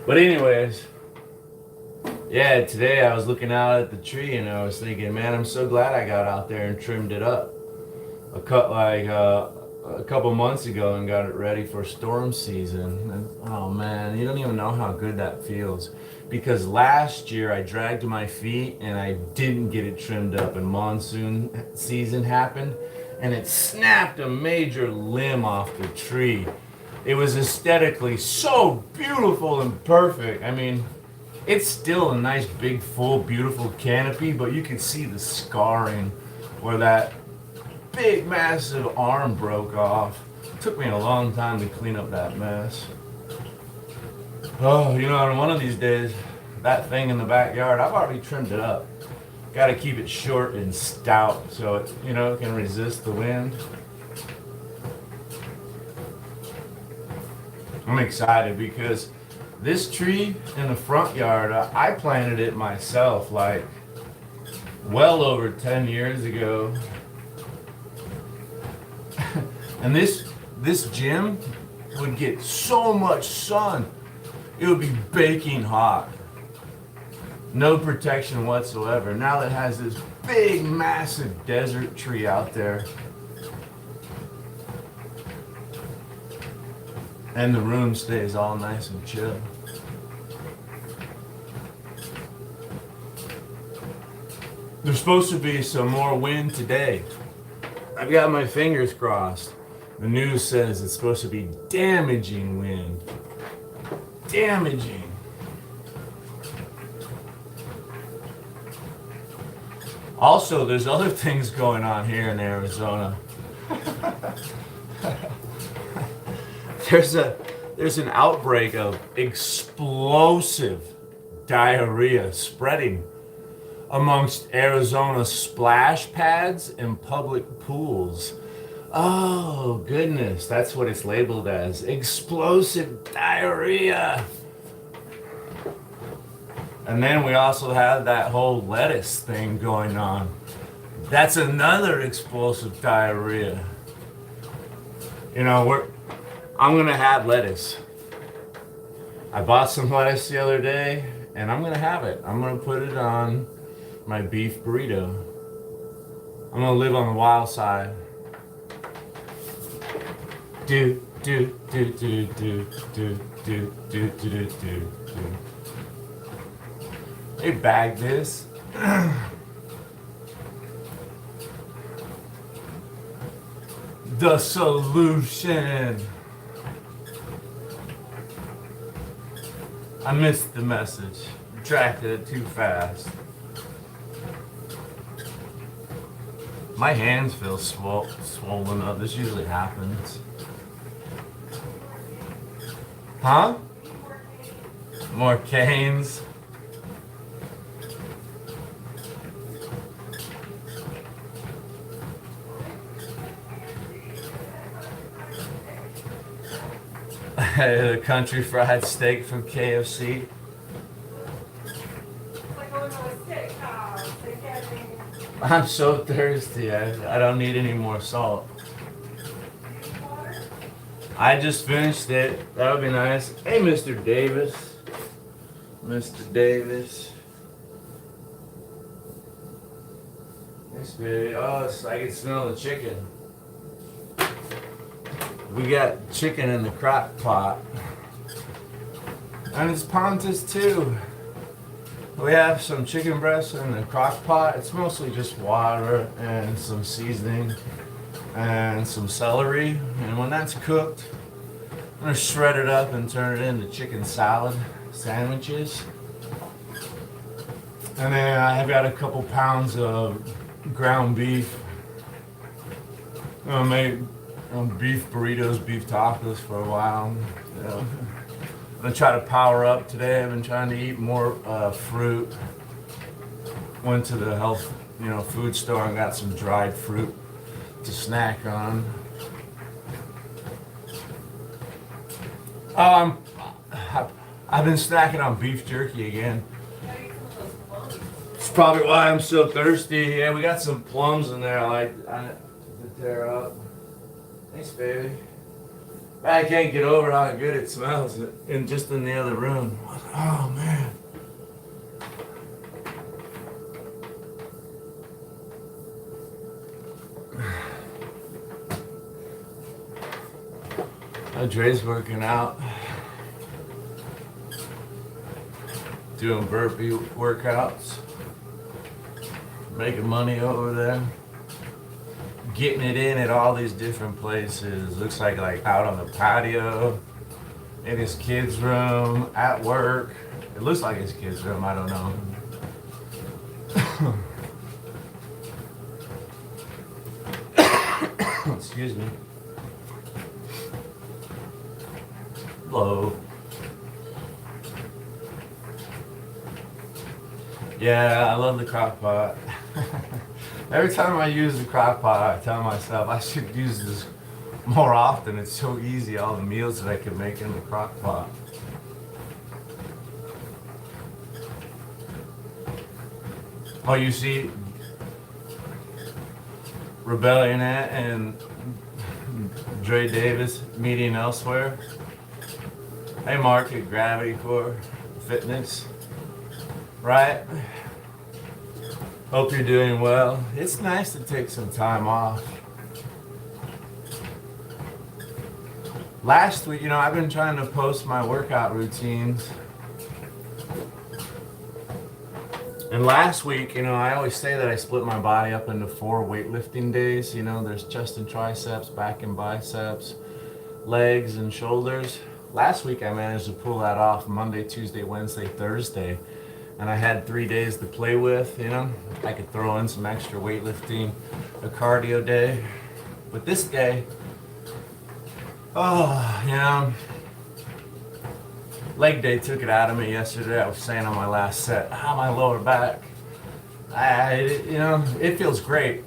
But anyways, yeah, today I was looking out at the tree and I was thinking, man, I'm so glad I got out there and trimmed it up a couple months ago and got it ready for storm season. And oh man, you don't even know how good that feels. Because last year I dragged my feet and I didn't get it trimmed up, and monsoon season happened and it snapped a major limb off the tree. It was aesthetically so beautiful and perfect. I mean, it's still a nice big full beautiful canopy, but you can see the scarring where that big massive arm broke off. It took me a long time to clean up that mess. Oh, you know, on one of these days, that thing in the backyard, I've already trimmed it up. Got to keep it short and stout so it, you know, can resist the wind. I'm excited because this tree in the front yard, I planted it myself like well over 10 years ago. And this gym would get so much sun. It would be baking hot. No protection whatsoever. Now it has this big, massive desert tree out there. And the room stays all nice and chill. There's supposed to be some more wind today. I've got my fingers crossed. The news says it's supposed to be damaging wind. Damaging. Also, there's other things going on here in Arizona. There's an outbreak of explosive diarrhea spreading amongst Arizona splash pads and public pools. Oh goodness, that's what it's labeled as. Explosive diarrhea. And then we also have that whole lettuce thing going on. That's another explosive diarrhea. You know, I'm gonna have lettuce. I bought some lettuce the other day and I'm gonna have it. I'm gonna put it on my beef burrito. I'm gonna live on the wild side. Do. They bagged this. The solution. I missed the message. Retracted it too fast. My hands feel swollen up. This usually happens. Huh? More canes. The country fried steak from KFC. I'm so thirsty. I don't need any more salt. I just finished it. That would be nice. Hey, Mr. Davis. Mr. Davis. Thanks, baby. Oh, I can smell the chicken. We got chicken in the crock pot. And it's Pontus too. We have some chicken breasts in the crock pot. It's mostly just water and some seasoning and some celery. And when that's cooked, I'm gonna shred it up and turn it into chicken salad sandwiches. And then I've got a couple pounds of ground beef. I'm gonna make beef burritos, beef tacos for a while. I'm gonna try to power up today. I've been trying to eat more fruit. Went to the health, food store and got some dried fruit to snack on. I've been snacking on beef jerky again. It's probably why I'm so thirsty. Yeah, we got some plums in there. I like to tear up. Thanks, baby. I can't get over how good it smells in the other room. Oh, man. Dre's working out. Doing burpee workouts. Making money over there. Getting it in at all these different places. Looks like out on the patio, in his kid's room, at work. It looks like his kid's room, I don't know. Excuse me. Hello. Yeah, I love the crock pot. Every time I use the crock pot, I tell myself I should use this more often. It's so easy, all the meals that I can make in the crock pot. Oh, you see Rebellion and Dre Davis meeting elsewhere. Hey, Mark at Gravity Core Fitness. Right? Hope you're doing well. It's nice to take some time off. Last week, I've been trying to post my workout routines. And last week, I always say that I split my body up into 4 weightlifting days. There's chest and triceps, back and biceps, legs and shoulders. Last week I managed to pull that off Monday, Tuesday, Wednesday, Thursday. And I had 3 days to play with, I could throw in some extra weightlifting, a cardio day. But this day, leg day took it out of me yesterday. I was saying on my last set, my lower back, it feels great.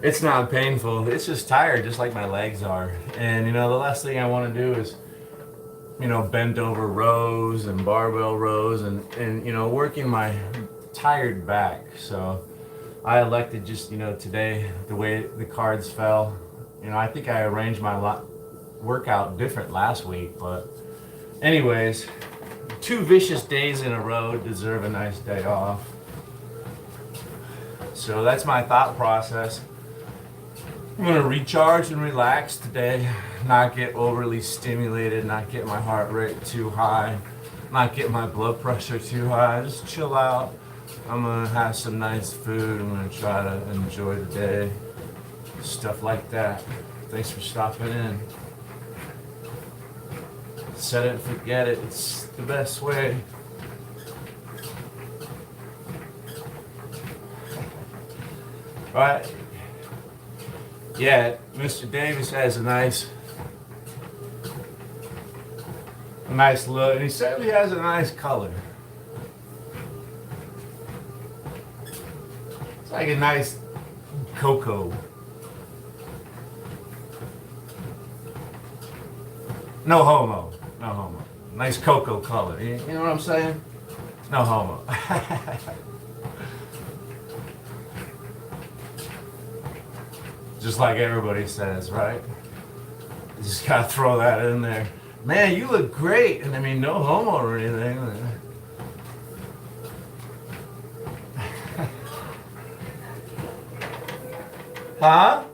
It's not painful. It's just tired, just like my legs are. And, the last thing I want to do is bent over rows and barbell rows and working my tired back. So I elected just, today, the way the cards fell, I think I arranged my workout different last week, but anyways, 2 vicious days in a row deserve a nice day off. So that's my thought process. I'm gonna recharge and relax today, not get overly stimulated, not get my heart rate too high, not get my blood pressure too high, just chill out. I'm gonna have some nice food, I'm gonna try to enjoy the day, stuff like that. Thanks for stopping in. Set it and forget it, it's the best way. Right? Yeah, Mr. Davis has a nice look, and he certainly has a nice color. It's like a nice cocoa. No homo. No homo. Nice cocoa color. You know what I'm saying? No homo. Just like everybody says, right? You just gotta throw that in there. Man, you look great. And I mean, no homo or anything. Huh?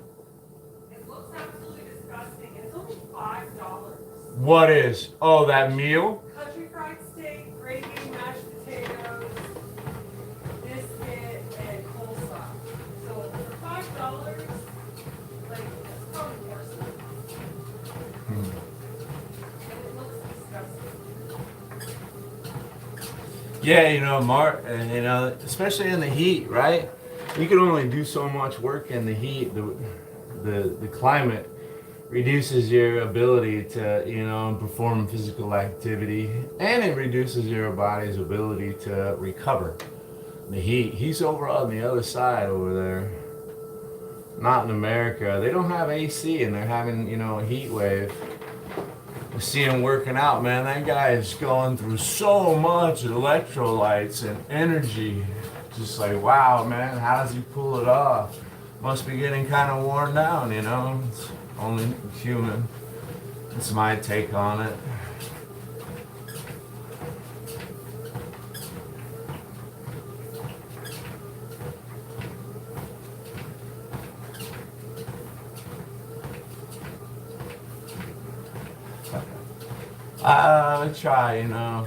It looks absolutely disgusting. It's only $5. What is? Oh, that meal? Country fried steak, gravy, mashed potatoes, biscuit, and coleslaw. So for $5, like it's probably worse than that. And it looks disgusting. Yeah, you know, Mark, and you know, especially in the heat, right? You can only do so much work in the heat. The climate reduces your ability to, you know, perform physical activity, and it reduces your body's ability to recover. The heat. He's over on the other side over there. Not in America. They don't have AC, and they're having, you know, a heat wave. I see him working out, man. That guy is going through so much electrolytes and energy. Just like, wow, man, how does he pull it off? Must be getting kind of worn down, you know? It's only human. It's my take on it. I try, you know.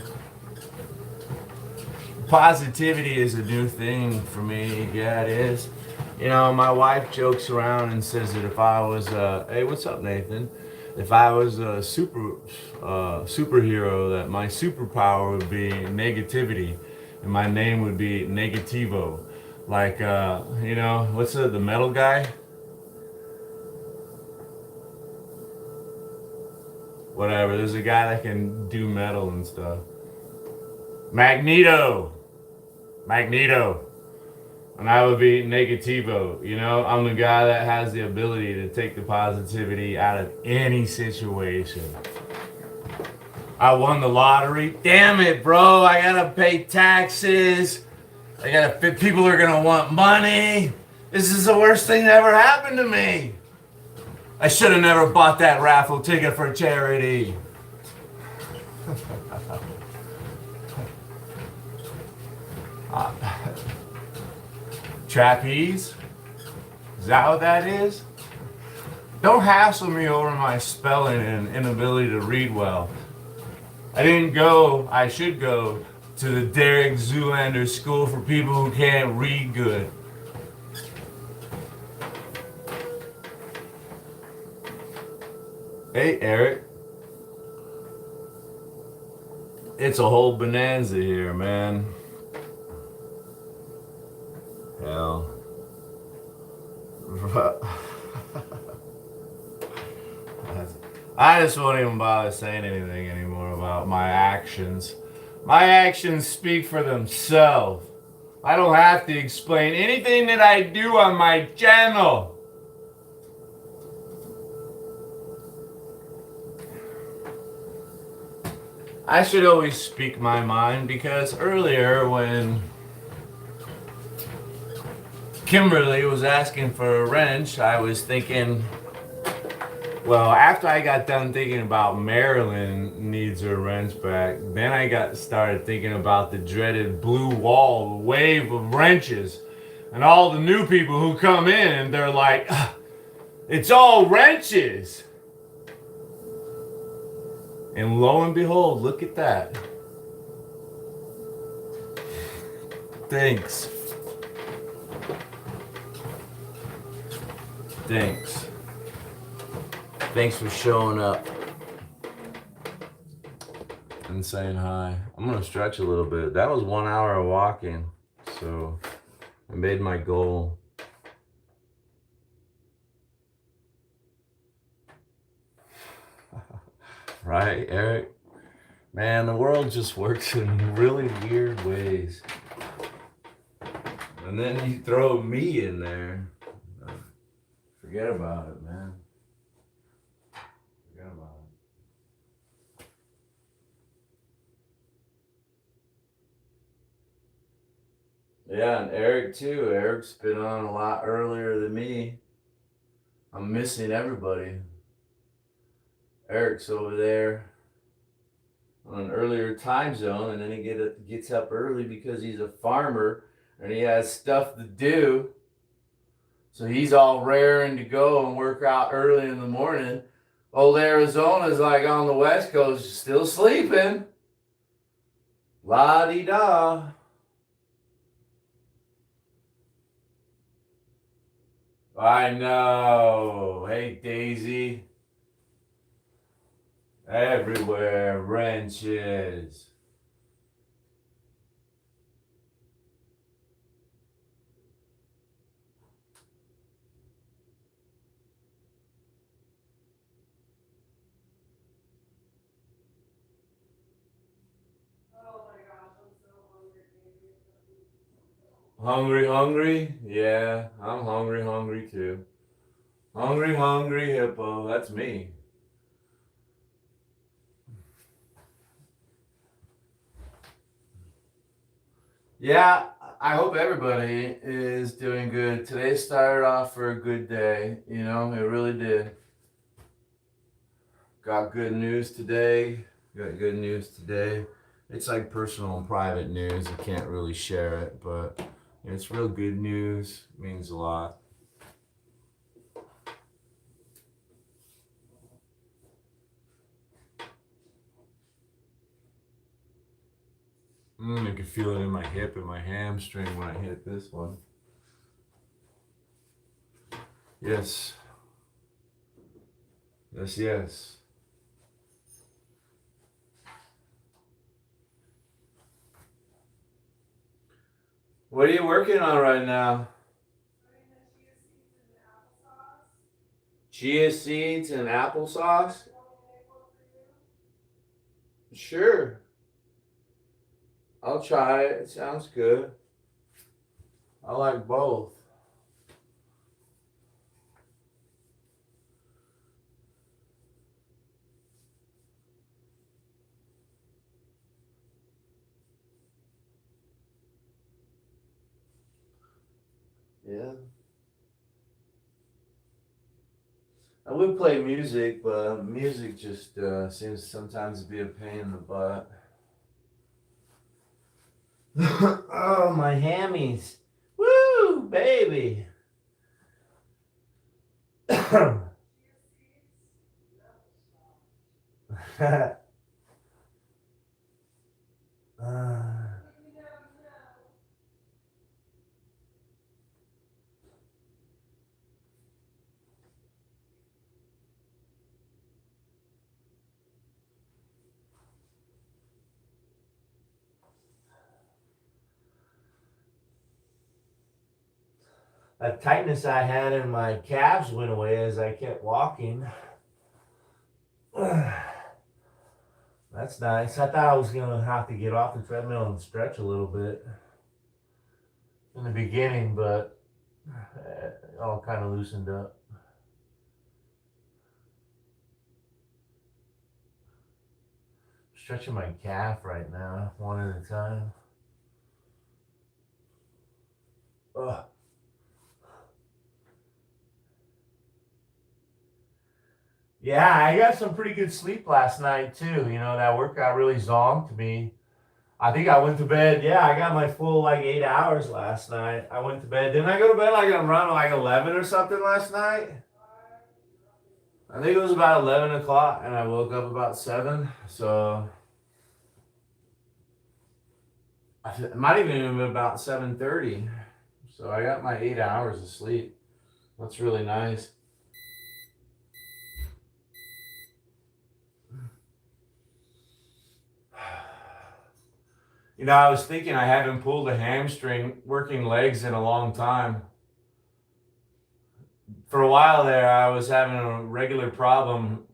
Positivity is a new thing for me. Yeah, it is. You know, my wife jokes around and says that if I was hey, what's up, Nathan? If I was a superhero, that my superpower would be negativity, and my name would be Negativo. Like, you know, what's the metal guy? Whatever. There's a guy that can do metal and stuff. Magneto. And I would be Negativo. You know, I'm the guy that has the ability to take the positivity out of any situation. I won the lottery. Damn it, bro. I gotta pay taxes. People are gonna want money. This is the worst thing that ever happened to me. I should have never bought that raffle ticket for charity. Trapeze? Is that what that is? Don't hassle me over my spelling and inability to read well. I should go to the Derek Zoolander School for people who can't read good. Hey, Eric. It's a whole bonanza here, man. Hell. I just won't even bother saying anything anymore about my actions. My actions speak for themselves. I don't have to explain anything that I do on my channel. I should always speak my mind, because earlier when Kimberly was asking for a wrench, I was thinking, well, after I got done thinking about Marilyn needs her wrench back, then I started thinking about the dreaded blue wall, the wave of wrenches, and all the new people who come in and they're like, it's all wrenches. And lo and behold, look at that. Thanks. Thanks for showing up and saying hi. I'm gonna stretch a little bit. That was 1 hour of walking, so I made my goal. Right, Eric? Man, the world just works in really weird ways. And then you throw me in there. Forget about it, man. Forget about it. Yeah, and Eric too. Eric's been on a lot earlier than me. I'm missing everybody. Eric's over there on an earlier time zone, and then he gets up early because he's a farmer and he has stuff to do. So he's all raring to go and work out early in the morning. Old Arizona's like on the West Coast, still sleeping. La di da. I know. Hey, Daisy. Everywhere, wrenches. Oh my gosh, I'm so hungry, baby. Hungry, hungry? Yeah, I'm hungry, hungry too. Hungry, hungry hippo. That's me. Yeah, I hope everybody is doing good. Today started off for a good day. You know, it really did. Got good news today. Got good news today. It's like personal and private news. I can't really share it, but it's real good news. It means a lot. I can feel it in my hip and my hamstring when I hit this one. Yes. Yes, yes. What are you working on right now? Putting the applesauce. Chia seeds and applesauce? Want me to make one for you? Sure. I'll try it. It sounds good. I like both. Yeah. I would play music, but music just seems sometimes to be a pain in the butt. Oh, my hammies. Woo, baby. A tightness I had in my calves went away as I kept walking. That's nice. I thought I was going to have to get off the treadmill and stretch a little bit in the beginning, but it all kind of loosened up. Stretching my calf right now, one at a time. Ugh. Yeah, I got some pretty good sleep last night too. You know, that workout really zonked me. I think I went to bed. Yeah, I got my full like 8 hours last night. I went to bed. Didn't I go to bed like around like 11 or something last night? I think it was about 11 o'clock, and I woke up about 7. So it might even have been about 7:30. So I got my 8 hours of sleep. That's really nice. You know, I was thinking I haven't pulled a hamstring working legs in a long time. For a while there, I was having a regular problem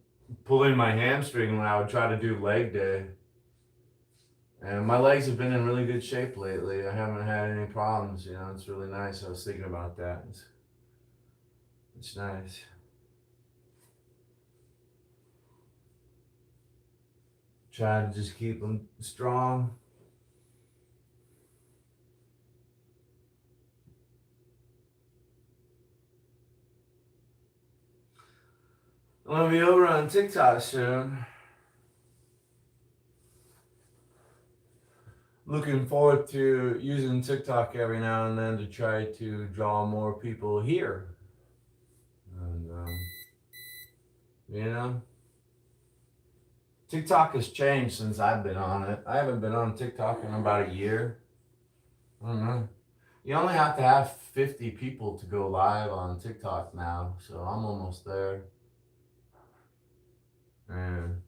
pulling my hamstring when I would try to do leg day. And my legs have been in really good shape lately. I haven't had any problems, you know, it's really nice. I was thinking about that. It's nice. Trying to just keep them strong. I'm gonna be over on TikTok soon. Looking forward to using TikTok every now and then to try to draw more people here. And, you know, TikTok has changed since I've been on it. I haven't been on TikTok in about a year. I don't know. You only have to have 50 people to go live on TikTok now, so I'm almost there. And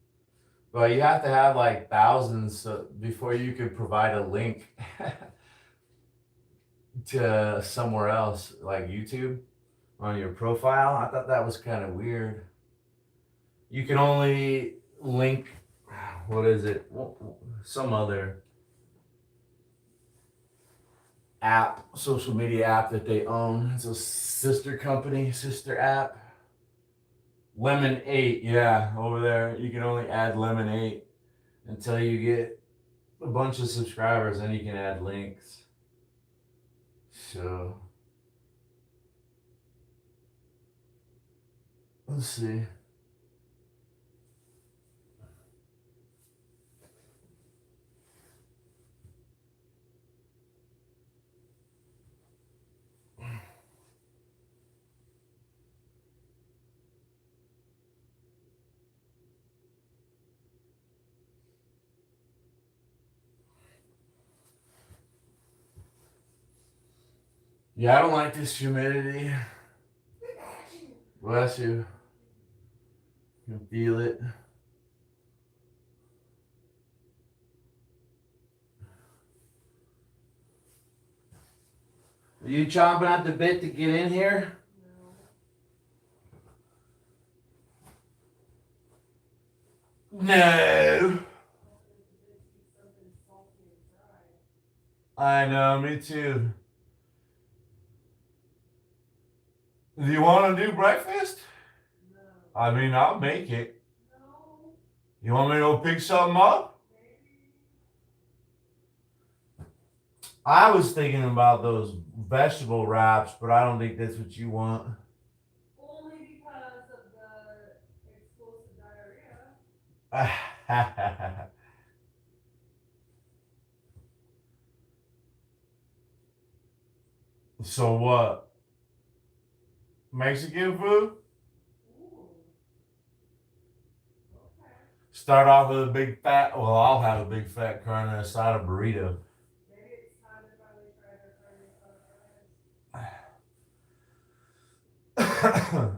but you have to have like thousands before you could provide a link to somewhere else, like YouTube, on your profile. I thought that was kind of weird. You can only link, what is it? Some other app, social media app that they own. It's a sister company, sister app. Lemon 8, yeah, over there. You can only add Lemon 8 until you get a bunch of subscribers, then you can add links. So let's see. Yeah, I don't like this humidity. Bless you. You can feel it. Are you chomping at the bit to get in here? No. I know, me too. Do you want to do breakfast? No. I mean, I'll make it. No. You want me to go pick something up? Maybe. I was thinking about those vegetable wraps, but I don't think that's what you want. Only because of the explosive diarrhea. So what? Mexican food? Ooh. Okay. Start off with a big fat, well, I'll have a big fat carne asada burrito. Maybe it's time to finally try their carne asada fries.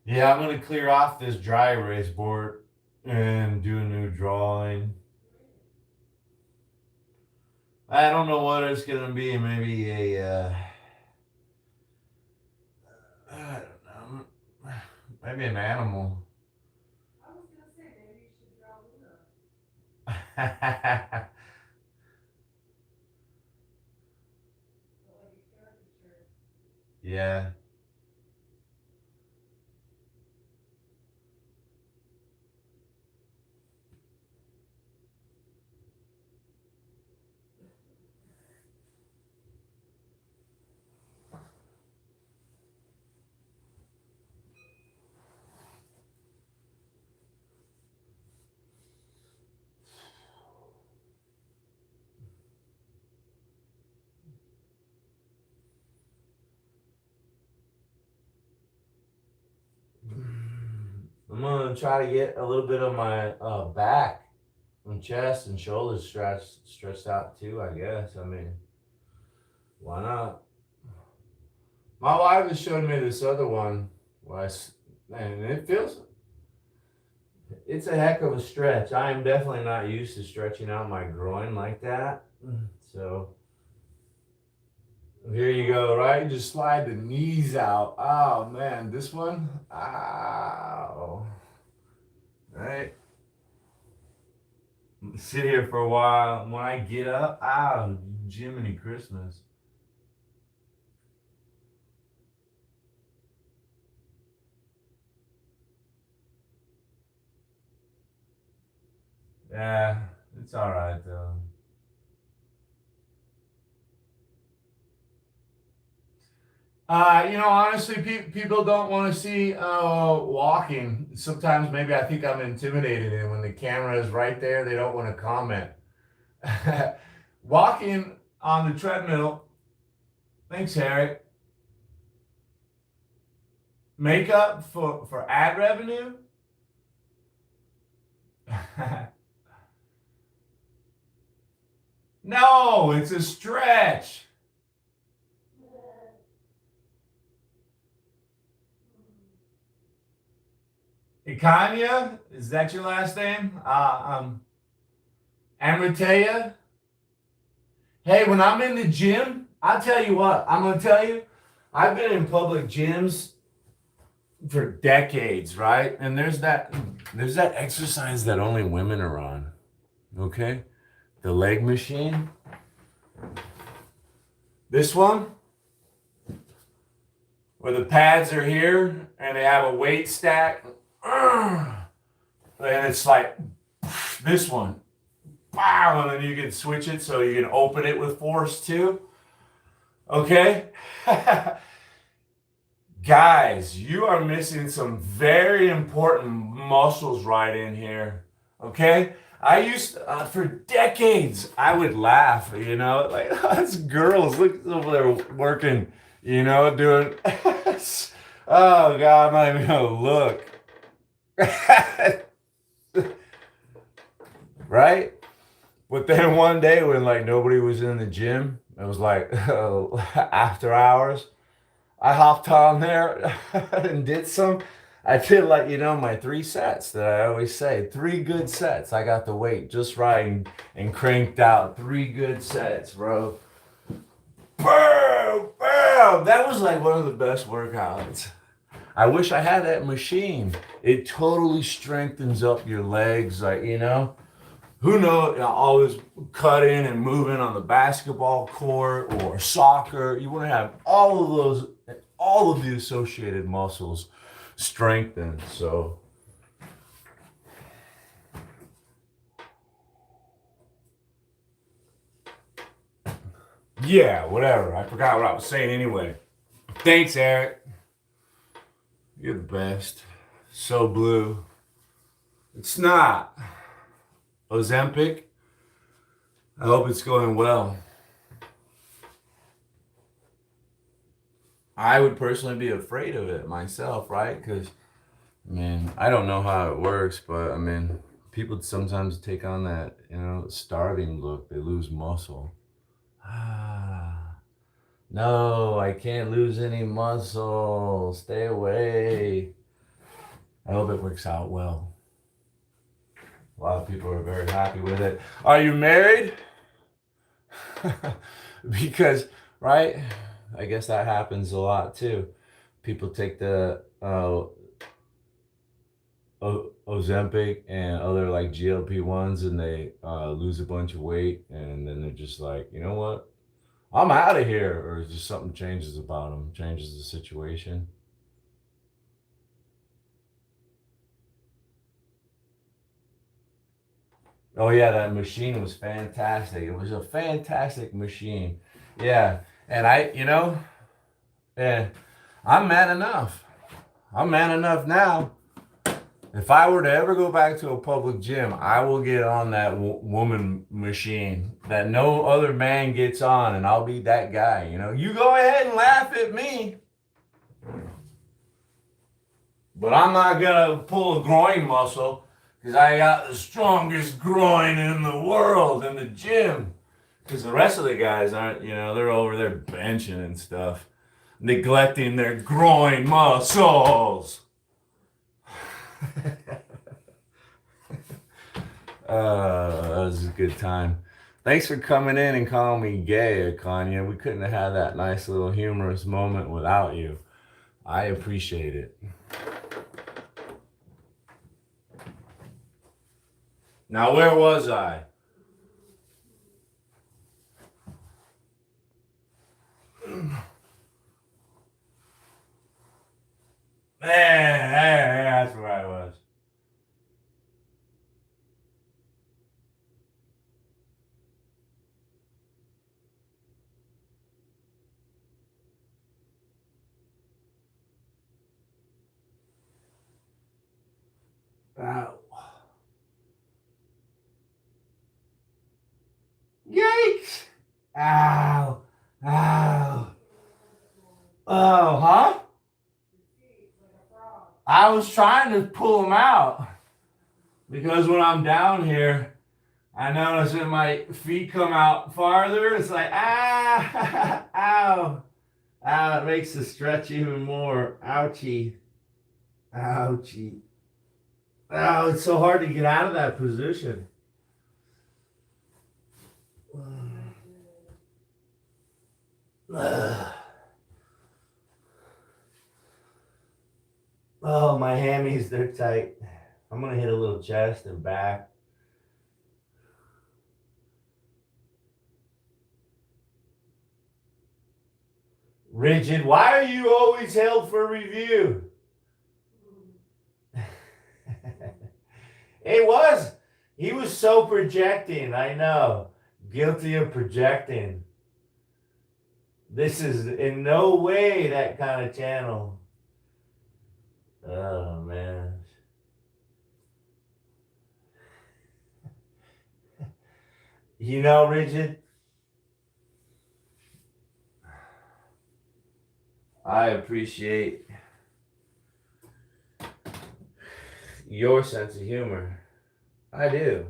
Yeah, I'm gonna clear off this dry erase board and do a new drawing. I don't know what it's gonna be. Maybe I don't know, maybe an animal. I was gonna say maybe you should draw Luna. Like a caricature. Yeah. I'm gonna try to get a little bit of my back and chest and shoulders stretched out too, I guess. I mean, why not? My wife has shown me this other one, and it It's a heck of a stretch. I am definitely not used to stretching out my groin like that. So here you go, right? Just slide the knees out. Oh man, this one. Ow. Right? Sit here for a while. When I get up, ow, Jiminy Christmas. Yeah, it's all right though. Honestly, people don't want to see walking. Sometimes maybe I think I'm intimidated, and when the camera is right there, they don't want to comment. Walking on the treadmill. Thanks, Harry. Makeup for ad revenue. No, it's a stretch. Ikanya, is that your last name? Amatea. Hey, when I'm in the gym, I'll tell you what, I'm going to tell you, I've been in public gyms for decades, right? And there's that exercise that only women are on. Okay? The leg machine. This one, where the pads are here and they have a weight stack. And it's like this one. Wow, and then you can switch it so you can open it with force too. Okay? Guys, you are missing some very important muscles right in here. Okay? I used to, for decades, I would laugh, like, us girls, look over there working, doing, oh God, I'm not even gonna look. Right? But then one day when like nobody was in the gym, it was like after hours, I hopped on there and did some. I did like, my 3 sets that I always say. 3 good sets. I got the weight just right and cranked out 3 good sets, bro. Boom, boom. That was like one of the best workouts. I wish I had that machine. It totally strengthens up your legs, like, who knows, always cutting and moving on the basketball court or soccer. You want to have all of the associated muscles strengthened. So, yeah, whatever. I forgot what I was saying anyway. Thanks, Eric. You're the best. So blue. It's not. Ozempic. I hope it's going well. I would personally be afraid of it myself, right? Because, I don't know how it works, but people sometimes take on that, starving look. They lose muscle. No, I can't lose any muscle. Stay away. I hope it works out well. A lot of people are very happy with it. Are you married? Because, right? I guess that happens a lot too. People take the Ozempic and other like GLP-1s and they lose a bunch of weight and then they're just like, you know what? I'm out of here. Or just something changes about them, changes the situation. Oh yeah, that machine was fantastic. It was a fantastic machine. Yeah. And and I'm man enough. I'm man enough now. If I were to ever go back to a public gym, I will get on that woman machine that no other man gets on, and I'll be that guy. You go ahead and laugh at me, but I'm not gonna pull a groin muscle because I got the strongest groin in the world in the gym. Because the rest of the guys aren't, they're over there benching and stuff, neglecting their groin muscles. That was a good time. Thanks for coming in and calling me gay, Kanye. We couldn't have had that nice little humorous moment without you. I appreciate it. Now, where was I? That's where I was. Ow. Yikes! Ow! Ow! Oh, huh? I was trying to pull them out because when I'm down here, I notice that my feet come out farther. It's like, ow, ow. It makes the stretch even more. Ouchie, ouchie. Oh, it's so hard to get out of that position. Oh, my hammies, they're tight. I'm going to hit a little chest and back. Rigid, why are you always held for review? He was so projecting, I know. Guilty of projecting. This is in no way that kind of channel. Oh, man. You know, Rigid, I appreciate your sense of humor. I do.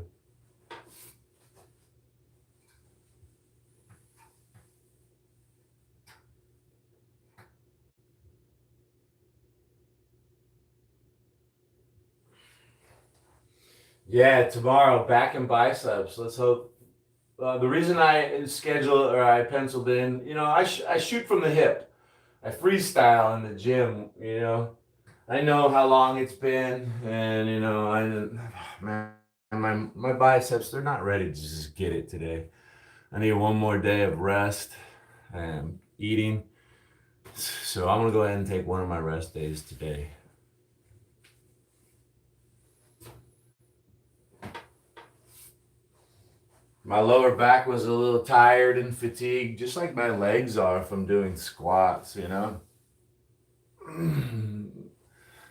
Yeah, tomorrow, back and biceps. Let's hope. The reason I schedule or I penciled in, I shoot from the hip. I freestyle in the gym, I know how long it's been, and man, my biceps, they're not ready to just get it today. I need one more day of rest and eating. So I'm gonna go ahead and take one of my rest days today. My lower back was a little tired and fatigued, just like my legs are from doing squats,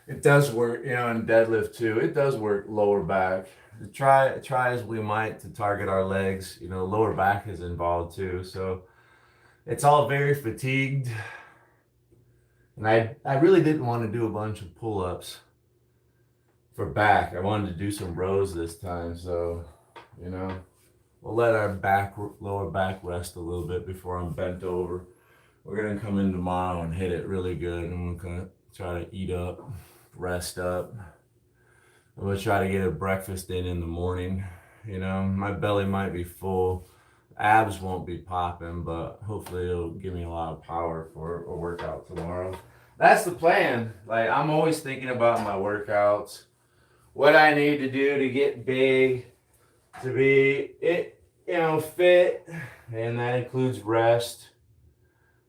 It does work, and deadlift too. It does work lower back. Try as we might to target our legs, lower back is involved too. So it's all very fatigued. And I really didn't want to do a bunch of pull-ups for back. I wanted to do some rows this time, so we'll let our lower back rest a little bit before I'm bent over. We're gonna come in tomorrow and hit it really good, and we're gonna try to eat up, rest up. I'm gonna try to get a breakfast in the morning. My belly might be full, abs won't be popping, but hopefully it'll give me a lot of power for a workout tomorrow. That's the plan. Like, I'm always thinking about my workouts, what I need to do to get big, to be fit, and that includes rest,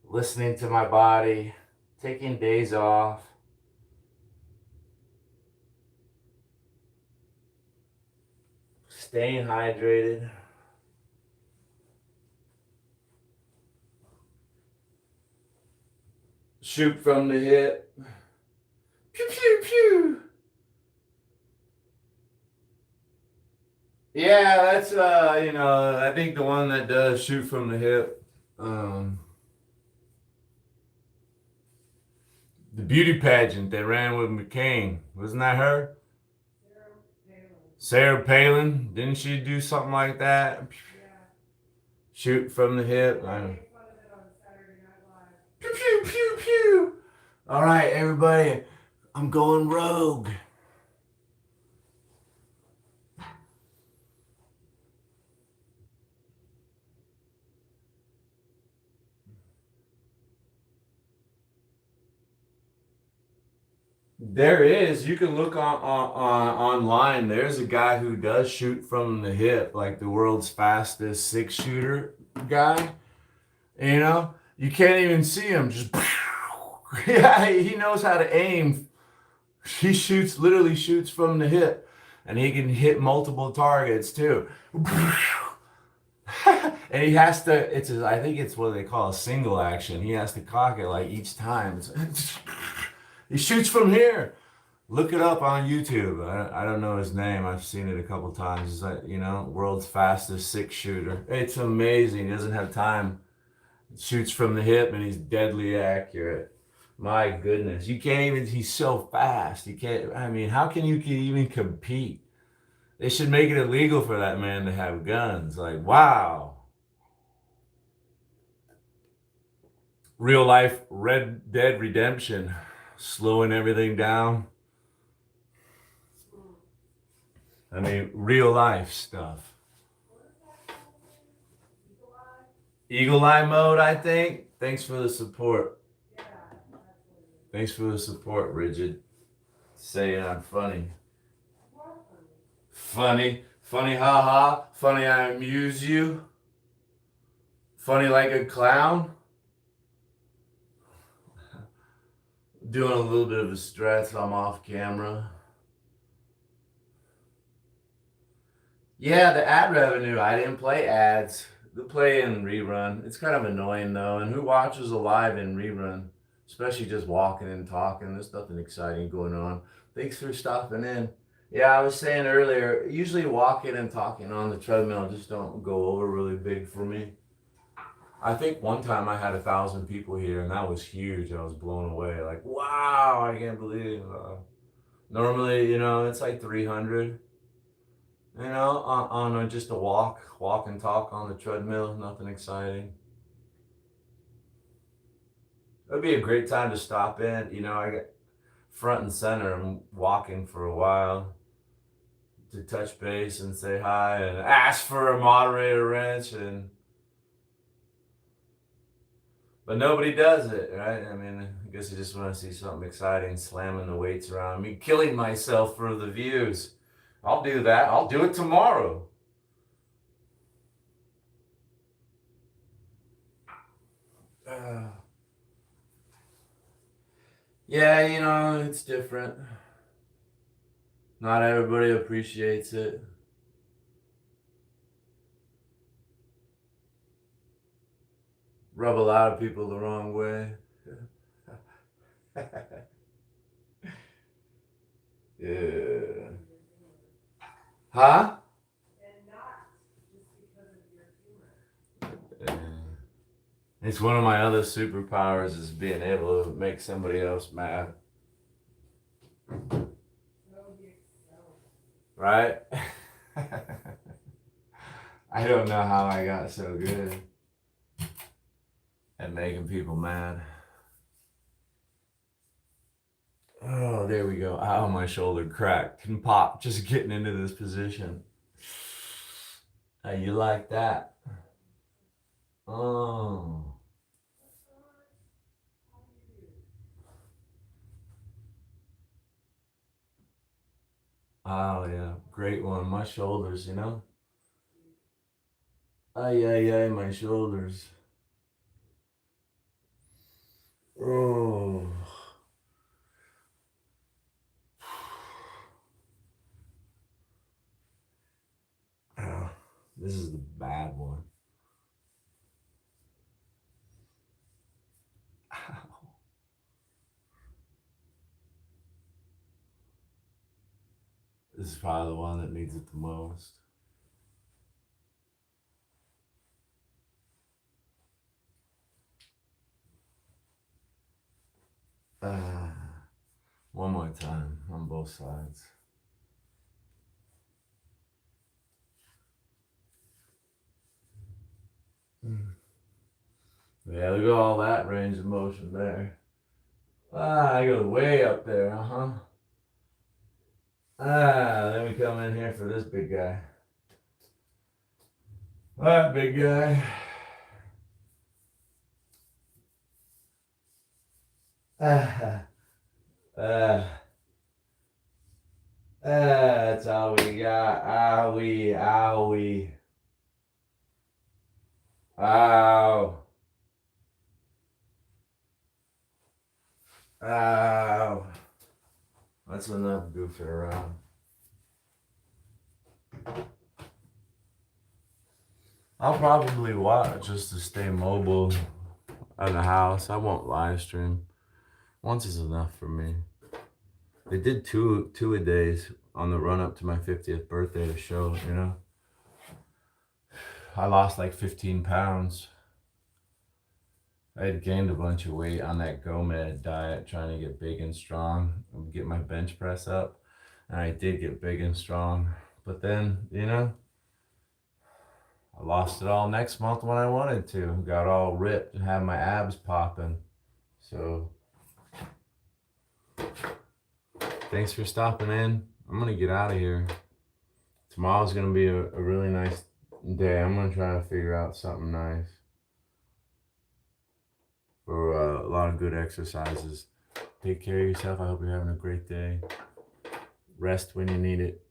listening to my body, taking days off. Staying hydrated. Shoot from the hip. Pew, pew, pew. Yeah, that's, I think the one that does shoot from the hip. The beauty pageant they ran with McCain. Wasn't that her? Sarah Palin. Didn't she do something like that? Yeah. Shoot from the hip. I know. Pew, pew, pew, pew. All right, everybody. I'm going rogue. There is. You can look on online. There's a guy who does shoot from the hip, like the world's fastest six shooter guy. You know, you can't even see him. Just yeah, he knows how to aim. He shoots, literally shoots from the hip, and he can hit multiple targets too. And he has to. I think it's what they call a single action. He has to cock it like each time. He shoots from here. Look it up on YouTube. I don't know his name. I've seen it a couple times. It's like, world's fastest six shooter. It's amazing. He doesn't have time. Shoots from the hip and he's deadly accurate. My goodness. You can't even, he's so fast. You can't, I mean, how can you even compete? They should make it illegal for that man to have guns. Like, wow. Real life Red Dead Redemption. Slowing everything down. I mean, real life stuff. Eagle Eye mode, I think. Thanks for the support. Thanks for the support, Rigid. Saying I'm funny. Funny, haha. Funny, I amuse you. Funny like a clown. Doing a little bit of a stretch. I'm off camera. Yeah, the ad revenue. I didn't play ads. They play in rerun. It's kind of annoying though. And who watches a live in rerun? Especially just walking and talking. There's nothing exciting going on. Thanks for stopping in. Yeah, I was saying earlier, usually walking and talking on the treadmill just don't go over really big for me. I think one time I had 1,000 people here and that was huge. I was blown away. Like, wow, I can't believe. Normally, it's like 300. On just a walk and talk on the treadmill, nothing exciting. It'd be a great time to stop in. I get front and center. I'm walking for a while to touch base and say hi and ask for a moderator wrench but nobody does it, right? I mean, I guess you just want to see something exciting, slamming the weights around me, killing myself for the views. I'll do that. I'll do it tomorrow. Yeah, it's different. Not everybody appreciates it. Rub a lot of people the wrong way. Yeah. Huh? And not just because of your humor. It's one of my other superpowers is being able to make somebody else mad. Right? I don't know how I got so good at making people mad. Oh, there we go. Ow, my shoulder cracked and popped just getting into this position. You like that? Oh. Oh, yeah. Great one. My shoulders, Ay, my shoulders. Oh. Oh, this is the bad one. Ow. This is probably the one that needs it the most. One more time on both sides. Yeah, look at all that range of motion there. I go way up there, then we come in here for this big guy. All right, big guy. That's all we got. Owie, owie. Ow. Ow. That's enough goofing around. I'll probably watch just to stay mobile at the house. I won't live stream. Once is enough for me. They did two-a-days on the run up to my 50th birthday to show, you know. I lost like 15 pounds. I had gained a bunch of weight on that GoMed diet, trying to get big and strong and get my bench press up. And I did get big and strong. But then, you know, I lost it all next month when I wanted to. Got all ripped and had my abs popping. So, thanks for stopping in. I'm going to get out of here. Tomorrow's going to be a really nice day. I'm going to try to figure out something nice for a lot of good exercises. Take care of yourself. I hope you're having a great day. Rest when you need it.